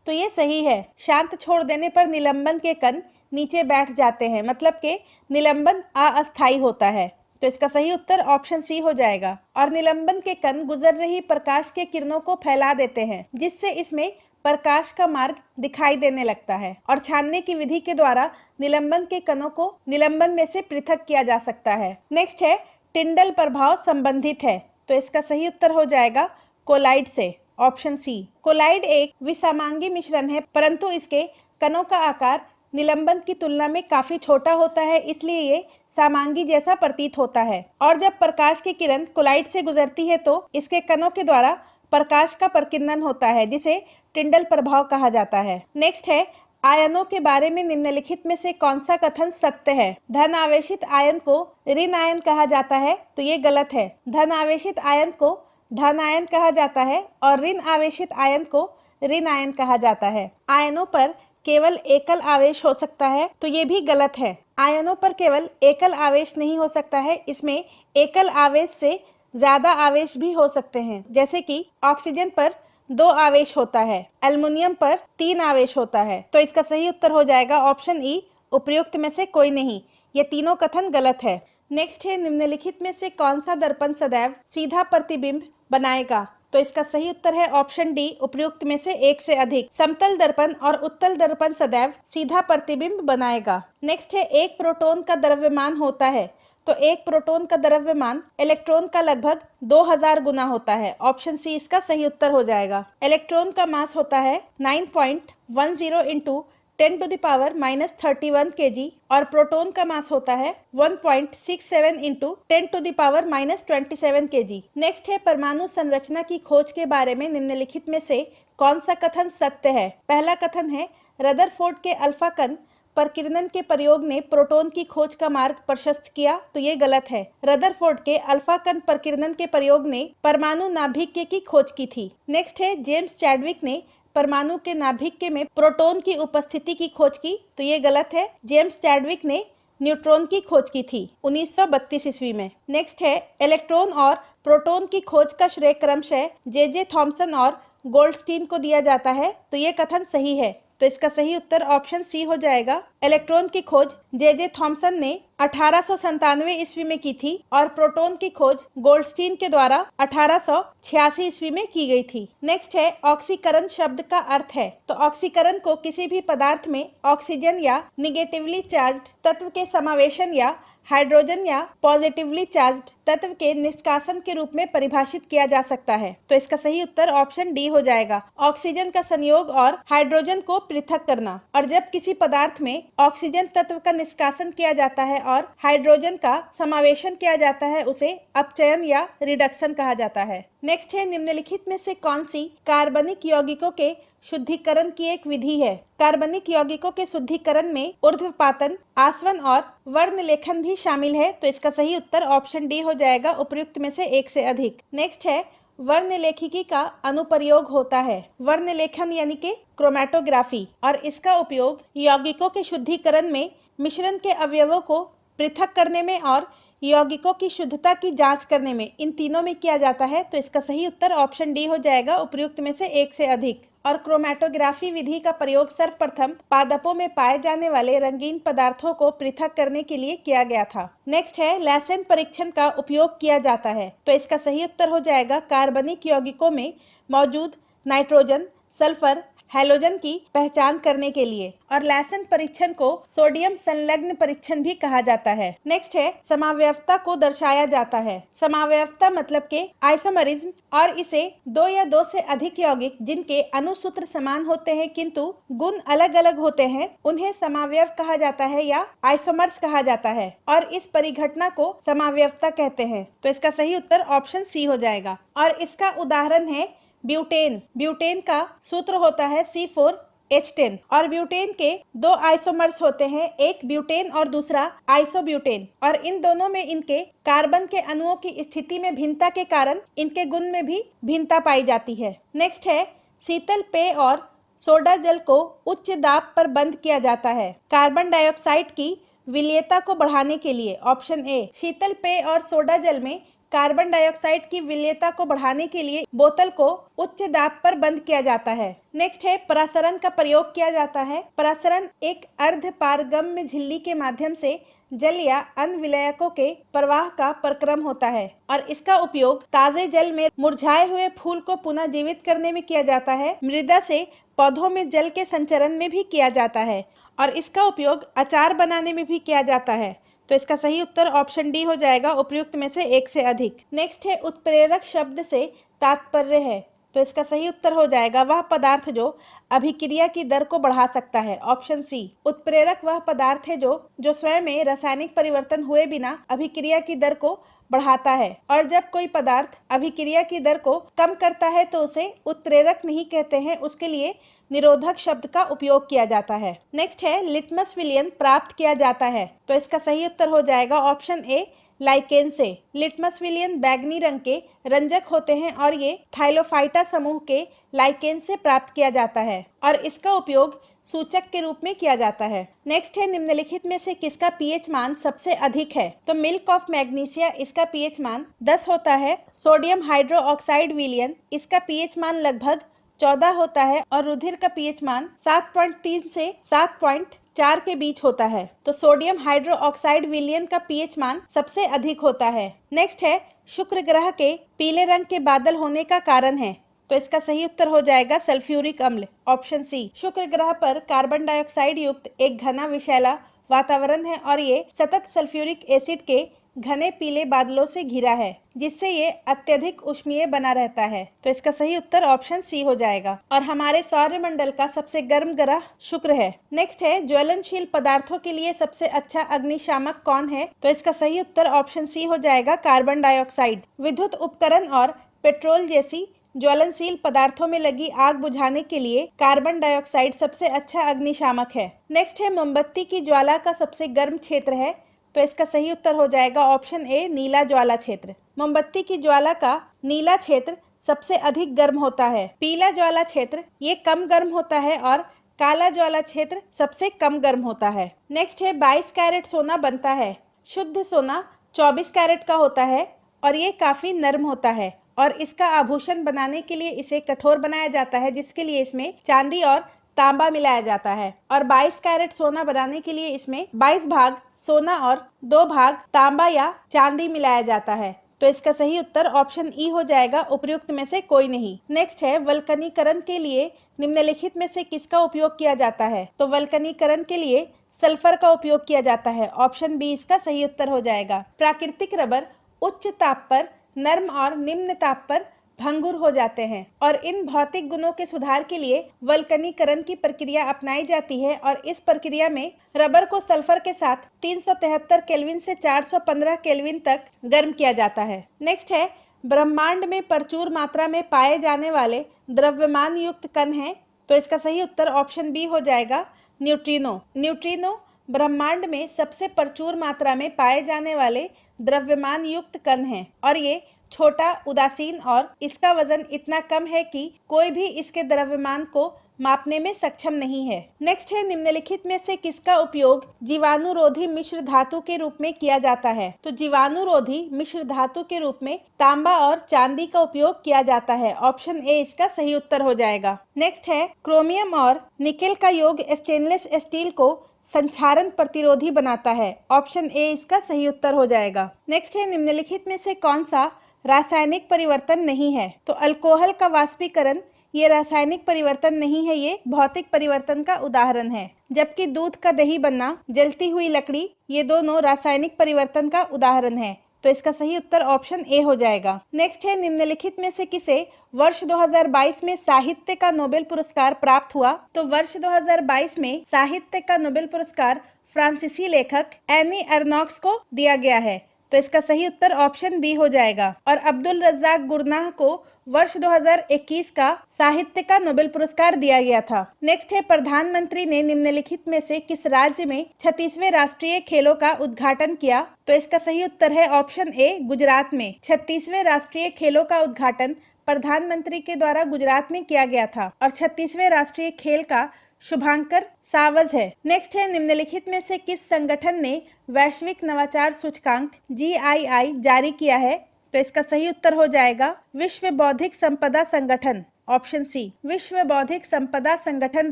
तो ये सही है। शांत छोड़ देने पर निलंबन के कण नीचे बैठ जाते हैं, मतलब कि निलंबन अस्थायी होता है। तो इसका सही उत्तर ऑप्शन सी हो जाएगा। और निलंबन के कण गुजर रही प्रकाश के किरणों को फैला देते हैं, जिससे इसमें प्रकाश का मार्ग दिखाई देने लगता है। और छानने की विधि के द्वारा निलंबन के कणों को निलंबन में से पृथक किया जा सकता है। नेक्स्ट है, टिंडल प्रभाव संबंधित है, तो इसका सही उत्तर हो जाएगा कोलाइड से, ऑप्शन सी। कोलाइड एक विसमांगी मिश्रण है, परंतु इसके कणों का आकार निलंबन की तुलना में काफी छोटा होता है, इसलिए ये समांगी जैसा प्रतीत होता है। और जब प्रकाश की किरण कोलाइड से गुजरती है तो इसके कणों के द्वारा प्रकाश का प्रकीर्णन होता है, जिसे टिंडल प्रभाव कहा जाता है। नेक्स्ट है, आयनों के बारे में निम्नलिखित में से कौन सा कथन सत्य है? धन आवेशित आयन को ऋण आयन कहा जाता है, तो ये गलत है। धन आवेशित आयन को धन आयन कहा जाता है और ऋण आवेशित आयन को ऋण आयन कहा जाता है। आयनों पर केवल एकल आवेश हो सकता है, तो ये भी गलत है। आयनों पर केवल एकल आवेश नहीं हो सकता है, इसमें एकल आवेश से ज्यादा आवेश भी हो सकते हैं। जैसे कि ऑक्सीजन पर 2 आवेश होता है, एल्युमिनियम पर 3 आवेश होता है। तो इसका सही उत्तर हो जाएगा ऑप्शन ई, उपयुक्त में से कोई नहीं। ये तीनों कथन गलत है। नेक्स्ट है, निम्नलिखित में से कौन सा दर्पण सदैव सीधा प्रतिबिंब बनाएगा? तो इसका सही उत्तर है ऑप्शन डी, उपयुक्त में से एक से अधिक। समतल दर्पण और उत्तल दर्पण सदैव सीधा प्रतिबिंब बनाएगा। नेक्स्ट है, एक प्रोटॉन का द्रव्यमान होता है, तो एक प्रोटॉन का द्रव्यमान इलेक्ट्रॉन का लगभग 2000 गुना होता है। ऑप्शन सी इसका सही उत्तर हो जाएगा। इलेक्ट्रॉन का मास होता है 9.10 इंटू 10⁻³ kg और प्रोटॉन का मास होता है 1.67 इंटू 10⁻27 kg। नेक्स्ट है, परमाणु संरचना की खोज के बारे में निम्नलिखित में से कौन सा कथन सत्य है? पहला कथन है, रदरफोर्ड के अल्फा कण प्रकीर्णन के प्रयोग ने प्रोटॉन की खोज का मार्ग प्रशस्त किया, तो ये गलत है। रदरफोर्ड के अल्फा कण प्रकीर्णन के प्रयोग ने परमाणु नाभिक की खोज की थी। नेक्स्ट है, जेम्स चैडविक ने परमाणु के नाभिक में प्रोटॉन की उपस्थिति की खोज की, तो ये गलत है। जेम्स चैडविक ने न्यूट्रॉन की खोज की थी 1932 ईस्वी में। नेक्स्ट है, इलेक्ट्रॉन और प्रोटॉन की खोज का श्रेय क्रमशः जे थॉमसन और गोल्डस्टीन को दिया जाता है, तो ये कथन सही है। तो इसका सही उत्तर ऑप्शन सी हो जाएगा। इलेक्ट्रॉन की खोज जे थॉमसन ने 1897 ईस्वी में की थी और प्रोटॉन की खोज गोल्डस्टीन के द्वारा 1886 ईस्वी में की गई थी। नेक्स्ट है, ऑक्सीकरण शब्द का अर्थ है, तो ऑक्सीकरण को किसी भी पदार्थ में ऑक्सीजन या निगेटिवली चार्ज्ड तत्व के समावेशन या हाइड्रोजन या पॉजिटिवली चार्ज्ड तत्व के निष्कासन के रूप में परिभाषित किया जा सकता है। तो इसका सही उत्तर ऑप्शन डी हो जाएगा। ऑक्सीजन का संयोग और हाइड्रोजन को पृथक करना। और जब किसी पदार्थ में ऑक्सीजन तत्व का निष्कासन किया जाता है और हाइड्रोजन का समावेशन किया जाता है, उसे अपचयन या रिडक्शन कहा जाता है। नेक्स्ट है, निम्नलिखित में से कौन सी कार्बनिक यौगिकों के शुद्धिकरण की एक विधि है? कार्बनिक यौगिकों के शुद्धिकरण में ऊर्ध्वपातन, आसवन और वर्ण लेखन भी शामिल है, तो इसका सही उत्तर ऑप्शन डी हो जाएगा, उपयुक्त में से एक से अधिक। नेक्स्ट है, वर्ण लेखिकी का अनुप्रयोग होता है। वर्ण लेखन यानी कि क्रोमैटोग्राफी, और इसका उपयोग यौगिकों के शुद्धिकरण में, मिश्रण के अवयवों को पृथक करने में और यौगिकों की शुद्धता की जांच करने में, इन तीनों में किया जाता है। तो इसका सही उत्तर ऑप्शन डी हो जाएगा, उपयुक्त में से एक से अधिक। और क्रोमैटोग्राफी विधि का प्रयोग सर्वप्रथम पादपों में पाए जाने वाले रंगीन पदार्थों को पृथक करने के लिए किया गया था। नेक्स्ट है, लैसेन परीक्षण का उपयोग किया जाता है, तो इसका सही उत्तर हो जाएगा कार्बनिक यौगिकों में मौजूद नाइट्रोजन, सल्फर, हैलोजन की पहचान करने के लिए। और लैसेन परीक्षण को सोडियम संलग्न परीक्षण भी कहा जाता है। नेक्स्ट है, समावयवता को दर्शाया जाता है। समावयवता मतलब के आइसोमरिज्म, और इसे दो या दो से अधिक यौगिक जिनके अणुसूत्र समान होते हैं किंतु गुण अलग अलग होते हैं, उन्हें समावयव कहा जाता है या आइसोमर्स कहा जाता है, और इस परिघटना को समावयवता कहते हैं। तो इसका सही उत्तर ऑप्शन सी हो जाएगा। और इसका उदाहरण है ब्यूटेन। ब्यूटेन का सूत्र होता है C4 H10 और ब्यूटेन के दो आइसोमर्स होते हैं, एक ब्यूटेन और दूसरा आइसोब्यूटेन, और इन दोनों में इनके कार्बन के अणुओं की स्थिति में भिन्नता के कारण इनके गुण में भी भिन्नता पाई जाती है। नेक्स्ट है शीतल पेय और सोडा जल को उच्च दाब पर बंद किया जाता है कार्बन डाइऑक्साइड की विलेयता को बढ़ाने के लिए। ऑप्शन ए, शीतल पेय और सोडा जल में कार्बन डाइऑक्साइड की विलेयता को बढ़ाने के लिए बोतल को उच्च दाब पर बंद किया जाता है। नेक्स्ट है परासरण का प्रयोग किया जाता है। परासरण एक अर्ध पारगम्य झिल्ली के माध्यम से जल या अन्य विलायकों के प्रवाह का प्रक्रम होता है और इसका उपयोग ताजे जल में मुरझाए हुए फूल को पुनः जीवित करने में किया जाता है। मृदा से पौधों में जल के संचरण में भी किया जाता है और इसका उपयोग अचार बनाने में भी किया जाता है। तो इसका सही उत्तर ऑप्शन डी हो जाएगा, उपयुक्त में से एक से अधिक। नेक्स्ट है उत्प्रेरक शब्द से तात्पर्य है, तो इसका सही उत्तर हो जाएगा वह पदार्थ जो अभिक्रिया की दर को बढ़ा सकता है। ऑप्शन सी, उत्प्रेरक वह पदार्थ है जो स्वयं में रासायनिक परिवर्तन हुए बिना अभिक्रिया की दर को बढ़ाता है, और जब कोई पदार्थ अभिक्रिया की दर को कम करता है तो उसे उत्प्रेरक नहीं कहते हैं, उसके लिए निरोधक शब्द का उपयोग किया जाता है। नेक्स्ट है लिटमस विलयन प्राप्त किया जाता है, तो इसका सही उत्तर हो जाएगा ऑप्शन ए, लाइकेन से। लिटमस विलयन बैगनी रंग के रंजक होते हैं और ये थाइलोफाइटा समूह के लाइकेन से प्राप्त किया जाता है और इसका उपयोग सूचक के रूप में किया जाता है। नेक्स्ट है निम्नलिखित में से किसका पीएच मान सबसे अधिक है, तो मिल्क ऑफ मैग्नीशिया, इसका पीएच मान 10 होता है। सोडियम हाइड्रोक्साइड विलयन, इसका पीएच मान लगभग 14 होता है और रुधिर का पीएच मान 7.3 से 7.4 के बीच होता है। तो सोडियम हाइड्रोक्साइड विलयन का पीएच मान सबसे अधिक होता है। नेक्स्ट है शुक्र ग्रह के पीले रंग के बादल होने का कारण है, तो इसका सही उत्तर हो जाएगा सल्फ्यूरिक अम्ल। ऑप्शन सी, शुक्र ग्रह पर कार्बन डाइऑक्साइड युक्त एक घना विषैला वातावरण है और ये सतत सल्फ्यूरिक एसिड के घने पीले बादलों से घिरा है, जिससे ये अत्यधिक उष्मीय बना रहता है। तो इसका सही उत्तर ऑप्शन सी हो जाएगा और हमारे सौरमंडल का सबसे गर्म ग्रह शुक्र है। नेक्स्ट है ज्वलनशील पदार्थों के लिए सबसे अच्छा अग्निशामक कौन है, तो इसका सही उत्तर ऑप्शन सी हो जाएगा, कार्बन डाइऑक्साइड। विद्युत उपकरण और पेट्रोल जैसी ज्वलनशील पदार्थों में लगी आग बुझाने के लिए कार्बन डाइऑक्साइड सबसे अच्छा अग्निशामक है। नेक्स्ट है मोमबत्ती की ज्वाला का सबसे गर्म क्षेत्र है, तो इसका सही उत्तर हो जाएगा ऑप्शन ए, नीला ज्वाला क्षेत्र। मोमबत्ती की ज्वाला का नीला क्षेत्र सबसे अधिक गर्म होता है। पीला ज्वाला क्षेत्र ये कम गर्म होता है और काला ज्वाला क्षेत्र सबसे कम गर्म होता है। नेक्स्ट है 22 कैरेट सोना बनता है। शुद्ध सोना 24 कैरेट का होता है और ये काफी नरम होता है और इसका आभूषण बनाने के लिए इसे कठोर बनाया जाता है, जिसके लिए इसमें चांदी और तांबा मिलाया जाता है। और 22 कैरेट सोना बनाने के लिए इसमें 22 भाग सोना और 2 भाग तांबा या चांदी मिलाया जाता है। तो इसका सही उत्तर ऑप्शन ई हो जाएगा, उपयुक्त में से कोई नहीं। नेक्स्ट है वल्कनीकरण के लिए निम्नलिखित में से किसका उपयोग किया जाता है, तो वल्कनीकरण के लिए सल्फर का उपयोग किया जाता है। ऑप्शन बी इसका सही उत्तर हो जाएगा। प्राकृतिक रबर उच्च ताप पर नर्म और निम्न ताप पर भंगुर हो जाते हैं और इन भौतिक गुणों के सुधार के लिए वल्कनीकरण की प्रक्रिया अपनाई जाती है और इस प्रक्रिया में रबर को सल्फर के साथ 373 केल्विन से 415 केल्विन तक गर्म किया जाता है। नेक्स्ट है ब्रह्मांड में प्रचुर मात्रा में पाए जाने वाले द्रव्यमान युक्त कण हैं, तो इसका सही उत्तर ऑप्शन बी हो जाएगा, न्यूट्रिनो। न्यूट्रिनो ब्रह्मांड में सबसे प्रचुर मात्रा में पाए जाने वाले द्रव्यमान युक्त कण हैं और ये छोटा, उदासीन और इसका वजन इतना कम है कि कोई भी इसके द्रव्यमान को मापने में सक्षम नहीं है। नेक्स्ट है निम्नलिखित में से किसका उपयोग जीवाणुरोधी मिश्र धातु के रूप में किया जाता है, तो जीवाणुरोधी मिश्र धातु के रूप में तांबा और चांदी का उपयोग किया जाता है। ऑप्शन ए इसका सही उत्तर हो जाएगा। नेक्स्ट है क्रोमियम और निकेल का योग स्टेनलेस स्टील को संक्षारण प्रतिरोधी बनाता है। ऑप्शन ए इसका सही उत्तर हो जाएगा। नेक्स्ट है निम्नलिखित में से कौन सा रासायनिक परिवर्तन नहीं है, तो अल्कोहल का वाष्पीकरण ये रासायनिक परिवर्तन नहीं है, ये भौतिक परिवर्तन का उदाहरण है। जबकि दूध का दही बनना, जलती हुई लकड़ी, ये दोनों रासायनिक परिवर्तन का उदाहरण है। तो इसका सही उत्तर ऑप्शन ए हो जाएगा। नेक्स्ट है निम्नलिखित में से किसे वर्ष 2022 में साहित्य का नोबेल पुरस्कार प्राप्त हुआ, तो वर्ष 2022 में साहित्य का नोबेल पुरस्कार फ्रांसीसी लेखक एनी अर्नॉक्स को दिया गया है। तो इसका सही उत्तर ऑप्शन बी हो जाएगा। और अब्दुल रज्जाक गुरनाह को वर्ष 2021 का साहित्य का नोबेल पुरस्कार दिया गया था। नेक्स्ट है, प्रधानमंत्री ने निम्नलिखित में से किस राज्य में 36वें राष्ट्रीय खेलों का उद्घाटन किया? तो इसका सही उत्तर है ऑप्शन ए, गुजरात में। 36वें राष्ट्रीय खेलों का उद्घाटन प्रधानमंत्री के द्वारा गुजरात में किया गया था और 36वें राष्ट्रीय खेल का शुभांकर सावज है। नेक्स्ट है, निम्नलिखित में से किस संगठन ने वैश्विक नवाचार सूचकांक GII जारी किया है? तो इसका सही उत्तर हो जाएगा विश्व बौद्धिक संपदा संगठन, ऑप्शन सी। विश्व बौद्धिक संपदा संगठन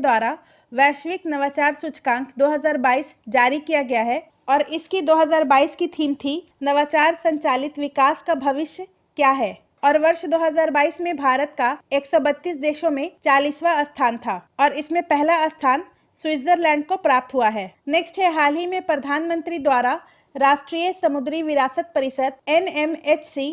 द्वारा वैश्विक नवाचार सूचकांक 2022 जारी किया गया है और इसकी 2022 की थीम थी नवाचार संचालित विकास का भविष्य क्या है। और वर्ष 2022 में भारत का 132 देशों में 40वां स्थान था और इसमें पहला स्थान स्विट्जरलैंड को प्राप्त हुआ है। नेक्स्ट है, हाल ही में प्रधानमंत्री द्वारा राष्ट्रीय समुद्री विरासत परिसर NMHC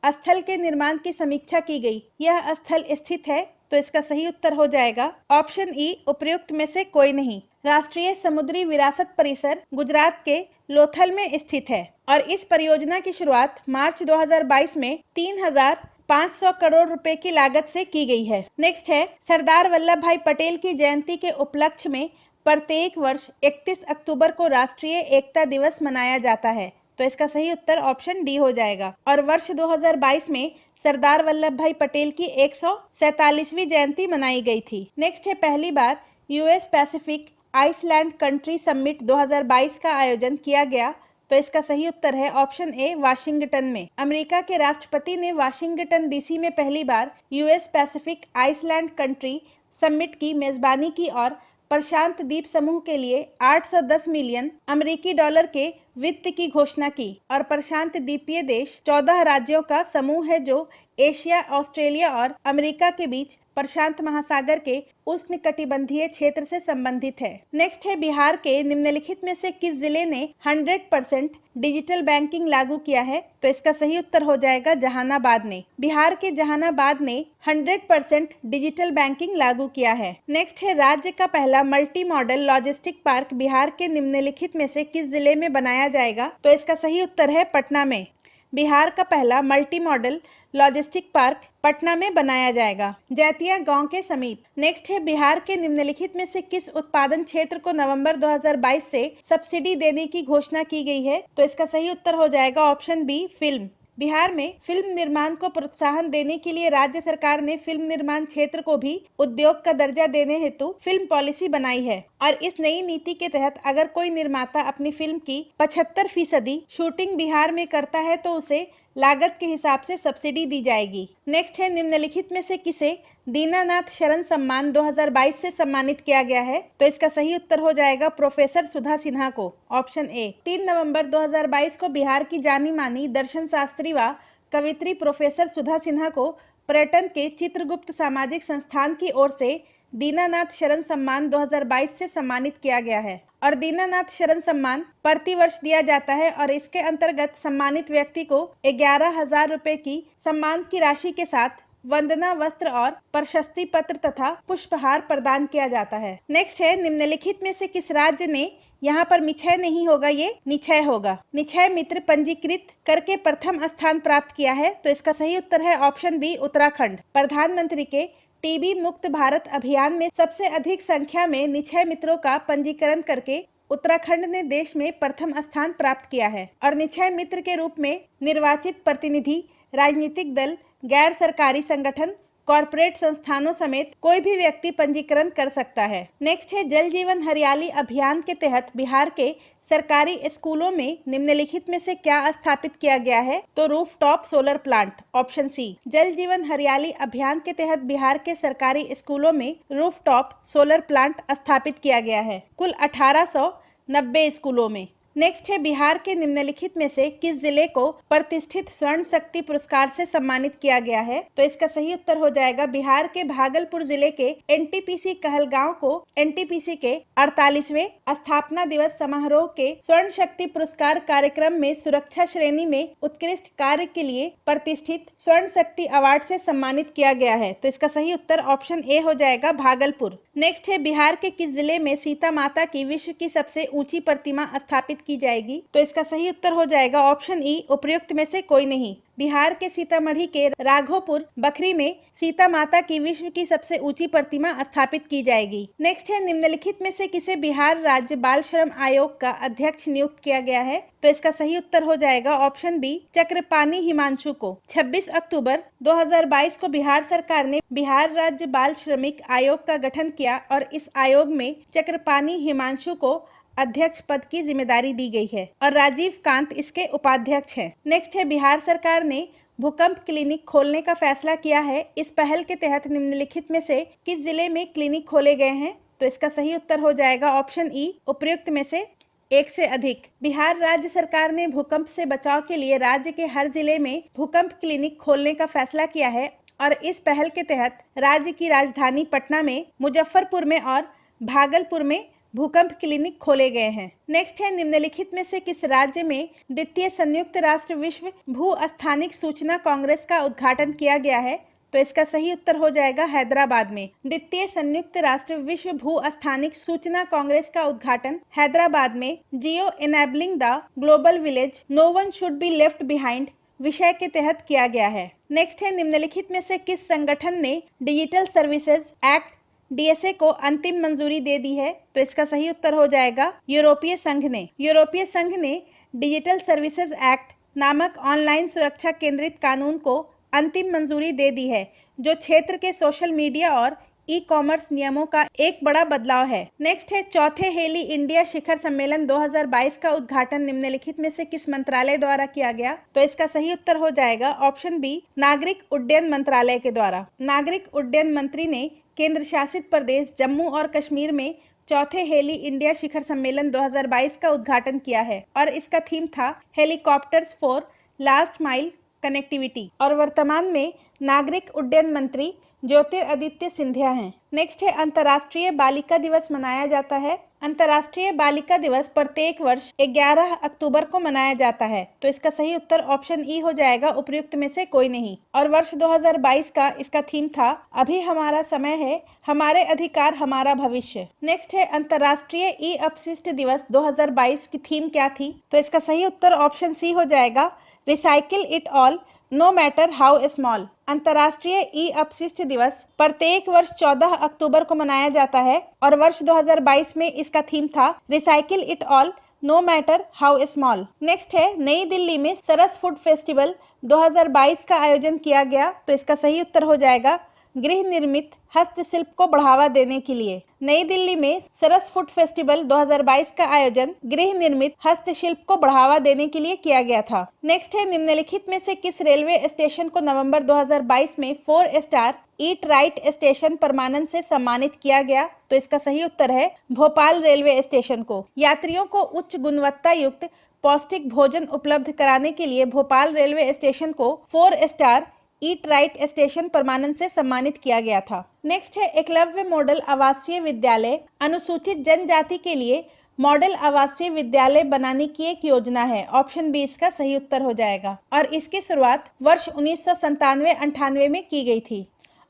स्थल के निर्माण की समीक्षा की गई। यह स्थल स्थित है, तो इसका सही उत्तर हो जाएगा ऑप्शन ई, उपर्युक्त में से कोई नहीं। राष्ट्रीय समुद्री विरासत परिसर गुजरात के लोथल में स्थित है और इस परियोजना की शुरुआत मार्च 2022 में 3,500 करोड़ रुपए की लागत से की गई है। नेक्स्ट है, सरदार वल्लभ भाई पटेल की जयंती के उपलक्ष्य में प्रत्येक वर्ष 31 अक्टूबर को राष्ट्रीय एकता दिवस मनाया जाता है। तो इसका सही उत्तर ऑप्शन डी हो जाएगा। और वर्ष 2022 में सरदार वल्लभ भाई पटेल की 147वीं जयंती मनाई गई थी। नेक्स्ट है, पहली बार US Pacific island country summit 2022 का आयोजन किया गया। तो इसका सही उत्तर है ऑप्शन ए, वाशिंगटन में। अमेरिका के राष्ट्रपति ने वाशिंगटन DC में पहली बार US Pacific island country summit की मेजबानी की और प्रशांत द्वीप समूह के लिए 810 मिलियन अमेरिकी डॉलर के वित्त की घोषणा की। और प्रशांत द्वीपीय देश 14 राज्यों का समूह है जो एशिया, ऑस्ट्रेलिया और अमेरिका के बीच प्रशांत महासागर के उष्णकटिबंधीय क्षेत्र से संबंधित है। नेक्स्ट है, बिहार के निम्नलिखित में से किस जिले ने 100% डिजिटल बैंकिंग लागू किया है? तो इसका सही उत्तर हो जाएगा जहानाबाद ने। बिहार के जहानाबाद ने 100% डिजिटल बैंकिंग लागू किया है। नेक्स्ट है, राज्य का पहला multi modal logistic park Bihar के निम्नलिखित में से किस जिले में बनाया जाएगा? तो इसका सही उत्तर है पटना में। बिहार का पहला multi modal logistic park Patna में बनाया जाएगा, जैतिया गांव के समीप। नेक्स्ट है, बिहार के निम्नलिखित में से किस उत्पादन क्षेत्र को नवंबर 2022 से सब्सिडी देने की घोषणा की गई है? तो इसका सही उत्तर हो जाएगा ऑप्शन बी, फिल्म। बिहार में फिल्म निर्माण को प्रोत्साहन देने के लिए राज्य सरकार ने फिल्म निर्माण क्षेत्र को भी उद्योग का दर्जा देने हेतु फिल्म पॉलिसी बनाई है और इस नई नीति के तहत अगर कोई निर्माता अपनी फिल्म की 75% शूटिंग बिहार में करता है तो उसे लागत के हिसाब से सब्सिडी दी जाएगी। नेक्स्ट है, निम्नलिखित में से किसे दीनानाथ शरण सम्मान 2022 से सम्मानित किया गया है? तो इसका सही उत्तर हो जाएगा प्रोफेसर सुधा सिन्हा को, ऑप्शन ए। 3 नवंबर 2022 को बिहार की जानी मानी दर्शन शास्त्री व कवित्री प्रोफेसर सुधा सिन्हा को पर्यटन के चित्रगुप्त सामाजिक संस्थान की ओर से दीनानाथ शरण सम्मान 2022 से सम्मानित किया गया है और दीनानाथ शरण सम्मान प्रतिवर्ष दिया जाता है और इसके अंतर्गत सम्मानित व्यक्ति को 11,000 रुपए की सम्मान की राशि के साथ वंदना वस्त्र और प्रशस्ति पत्र तथा पुष्पहार प्रदान किया जाता है। नेक्स्ट है, निम्नलिखित में से किस राज्य ने, यहाँ पर मिछय नहीं होगा, ये निछय होगा, निछय मित्र पंजीकृत करके प्रथम स्थान प्राप्त किया है? तो इसका सही उत्तर है ऑप्शन बी, उत्तराखंड। प्रधानमंत्री के टीबी मुक्त भारत अभियान में सबसे अधिक संख्या में निक्षय मित्रों का पंजीकरण करके उत्तराखंड ने देश में प्रथम स्थान प्राप्त किया है और निक्षय मित्र के रूप में निर्वाचित प्रतिनिधि, राजनीतिक दल, गैर सरकारी संगठन, कॉरपोरेट संस्थानों समेत कोई भी व्यक्ति पंजीकरण कर सकता है। नेक्स्ट है, जल जीवन हरियाली अभियान के तहत बिहार के सरकारी स्कूलों में निम्नलिखित में से क्या स्थापित किया गया है? तो rooftop solar plant, option C. Jal Jeevan हरियाली अभियान के तहत बिहार के सरकारी स्कूलों में रूफटॉप सोलर प्लांट स्थापित किया गया है, कुल 1890 स्कूलों में। नेक्स्ट है, बिहार के निम्नलिखित में से किस जिले को प्रतिष्ठित स्वर्ण शक्ति पुरस्कार से सम्मानित किया गया है? तो इसका सही उत्तर हो जाएगा बिहार के भागलपुर जिले के NTPC कहलगांव को NTPC के 48वें स्थापना दिवस समारोह के स्वर्ण शक्ति पुरस्कार कार्यक्रम में सुरक्षा श्रेणी में उत्कृष्ट कार्य के लिए प्रतिष्ठित स्वर्ण शक्ति अवार्ड से सम्मानित किया गया है। तो इसका सही उत्तर ऑप्शन ए हो जाएगा, भागलपुर। नेक्स्ट है, बिहार के किस जिले में सीता माता की विश्व की सबसे ऊंची प्रतिमा स्थापित की जाएगी? तो इसका सही उत्तर हो जाएगा ऑप्शन ई, उपर्युक्त में से कोई नहीं। बिहार के सीतामढ़ी के राघोपुर बखरी में सीता माता की विश्व की सबसे ऊंची प्रतिमा स्थापित की जाएगी। नेक्स्ट है, निम्नलिखित में से किसे बिहार राज्य बाल श्रम आयोग का अध्यक्ष नियुक्त किया गया है? तो इसका सही उत्तर हो जाएगा ऑप्शन बी, चक्रपाणी हिमांशु को। 26 अक्टूबर 2022 को बिहार सरकार ने बिहार राज्य बाल श्रमिक आयोग का गठन किया और इस आयोग में चक्रपाणी हिमांशु को अध्यक्ष पद की जिम्मेदारी दी गई है और राजीव कांत इसके उपाध्यक्ष हैं। नेक्स्ट है, बिहार सरकार ने भूकंप क्लिनिक खोलने का फैसला किया है। इस पहल के तहत निम्नलिखित में से किस जिले में क्लिनिक खोले गए हैं? तो इसका सही उत्तर हो जाएगा ऑप्शन ई, उपर्युक्त में से एक से अधिक। बिहार राज्य सरकार ने भूकंप से बचाव के लिए राज्य के हर जिले में भूकंप क्लिनिक खोलने का फैसला किया है और इस पहल के तहत राज्य की राजधानी पटना में, मुजफ्फरपुर में और भागलपुर में भूकंप क्लिनिक खोले गए हैं। नेक्स्ट है, निम्नलिखित में से किस राज्य में द्वितीय संयुक्त राष्ट्र विश्व भू स्थानिक सूचना कांग्रेस का उद्घाटन किया गया है? तो इसका सही उत्तर हो जाएगा हैदराबाद में। द्वितीय संयुक्त राष्ट्र विश्व भू स्थानिक सूचना कांग्रेस का उद्घाटन हैदराबाद में geo enabling the global village, no one should be left behind विषय के तहत किया गया है। नेक्स्ट है, निम्नलिखित में से किस संगठन ने डिजिटल सर्विसेज एक्ट डीएसए को अंतिम मंजूरी दे दी है? तो इसका सही उत्तर हो जाएगा यूरोपीय संघ ने। यूरोपीय संघ ने डिजिटल सर्विसेज एक्ट नामक ऑनलाइन सुरक्षा केंद्रित कानून को अंतिम मंजूरी दे दी है, जो क्षेत्र के सोशल मीडिया और ई कॉमर्स नियमों का एक बड़ा बदलाव है। नेक्स्ट है, चौथे हेली इंडिया शिखर सम्मेलन 2022 का उद्घाटन निम्नलिखित में से किस मंत्रालय द्वारा किया गया? तो इसका सही उत्तर हो जाएगा ऑप्शन बी, नागरिक उड्डयन मंत्रालय के द्वारा। नागरिक उड्डयन मंत्री ने केंद्र शासित प्रदेश जम्मू और कश्मीर में चौथे हेली इंडिया शिखर सम्मेलन 2022 का उद्घाटन किया है और इसका थीम था helicopters for last mile connectivity और वर्तमान में नागरिक उड्डयन मंत्री ज्योतिरादित्य सिंधिया हैं। नेक्स्ट है, अंतर्राष्ट्रीय बालिका दिवस मनाया जाता है। अंतर्राष्ट्रीय बालिका दिवस प्रत्येक वर्ष 11 अक्टूबर को मनाया जाता है। तो इसका सही उत्तर ऑप्शन ई हो जाएगा, उपर्युक्त में से कोई नहीं। और वर्ष 2022 का इसका थीम था अभी हमारा समय है, हमारे अधिकार हमारा भविष्य। नेक्स्ट है, अंतर्राष्ट्रीय ई अपशिष्ट दिवस 2022 की थीम क्या थी? तो इसका सही उत्तर ऑप्शन सी हो जाएगा, recycle it all know matter how small. अंतर्राष्ट्रीय ई अपशिष्ट दिवस प्रत्येक वर्ष 14 अक्टूबर को मनाया जाता है और वर्ष 2022 में इसका थीम था recycle it all know matter how small. Next है, नई दिल्ली में सरस फूड फेस्टिवल 2022 का आयोजन किया गया। तो इसका सही उत्तर हो जाएगा, गृह निर्मित हस्तशिल्प को बढ़ावा देने के लिए। नई दिल्ली में सरस फूड फेस्टिवल 2022 का आयोजन गृह निर्मित हस्तशिल्प को बढ़ावा देने के लिए किया गया था। नेक्स्ट है, निम्नलिखित में से किस रेलवे स्टेशन को नवंबर 2022 में 4 स्टार ईट राइट स्टेशन परमानन से सम्मानित किया गया? तो इसका सही उत्तर है भोपाल रेलवे स्टेशन को। यात्रियों को उच्च गुणवत्ता युक्त पौष्टिक भोजन उपलब्ध कराने के लिए भोपाल रेलवे स्टेशन को 4 स्टार ईट राइट स्टेशन परमानन से सम्मानित किया गया था। नेक्स्ट है, एकलव्य मॉडल आवासीय विद्यालय अनुसूचित जनजाति के लिए मॉडल आवासीय विद्यालय बनाने की एक योजना है। ऑप्शन बी इसका सही उत्तर हो जाएगा और इसकी शुरुआत वर्ष 1997-98 में की गई थी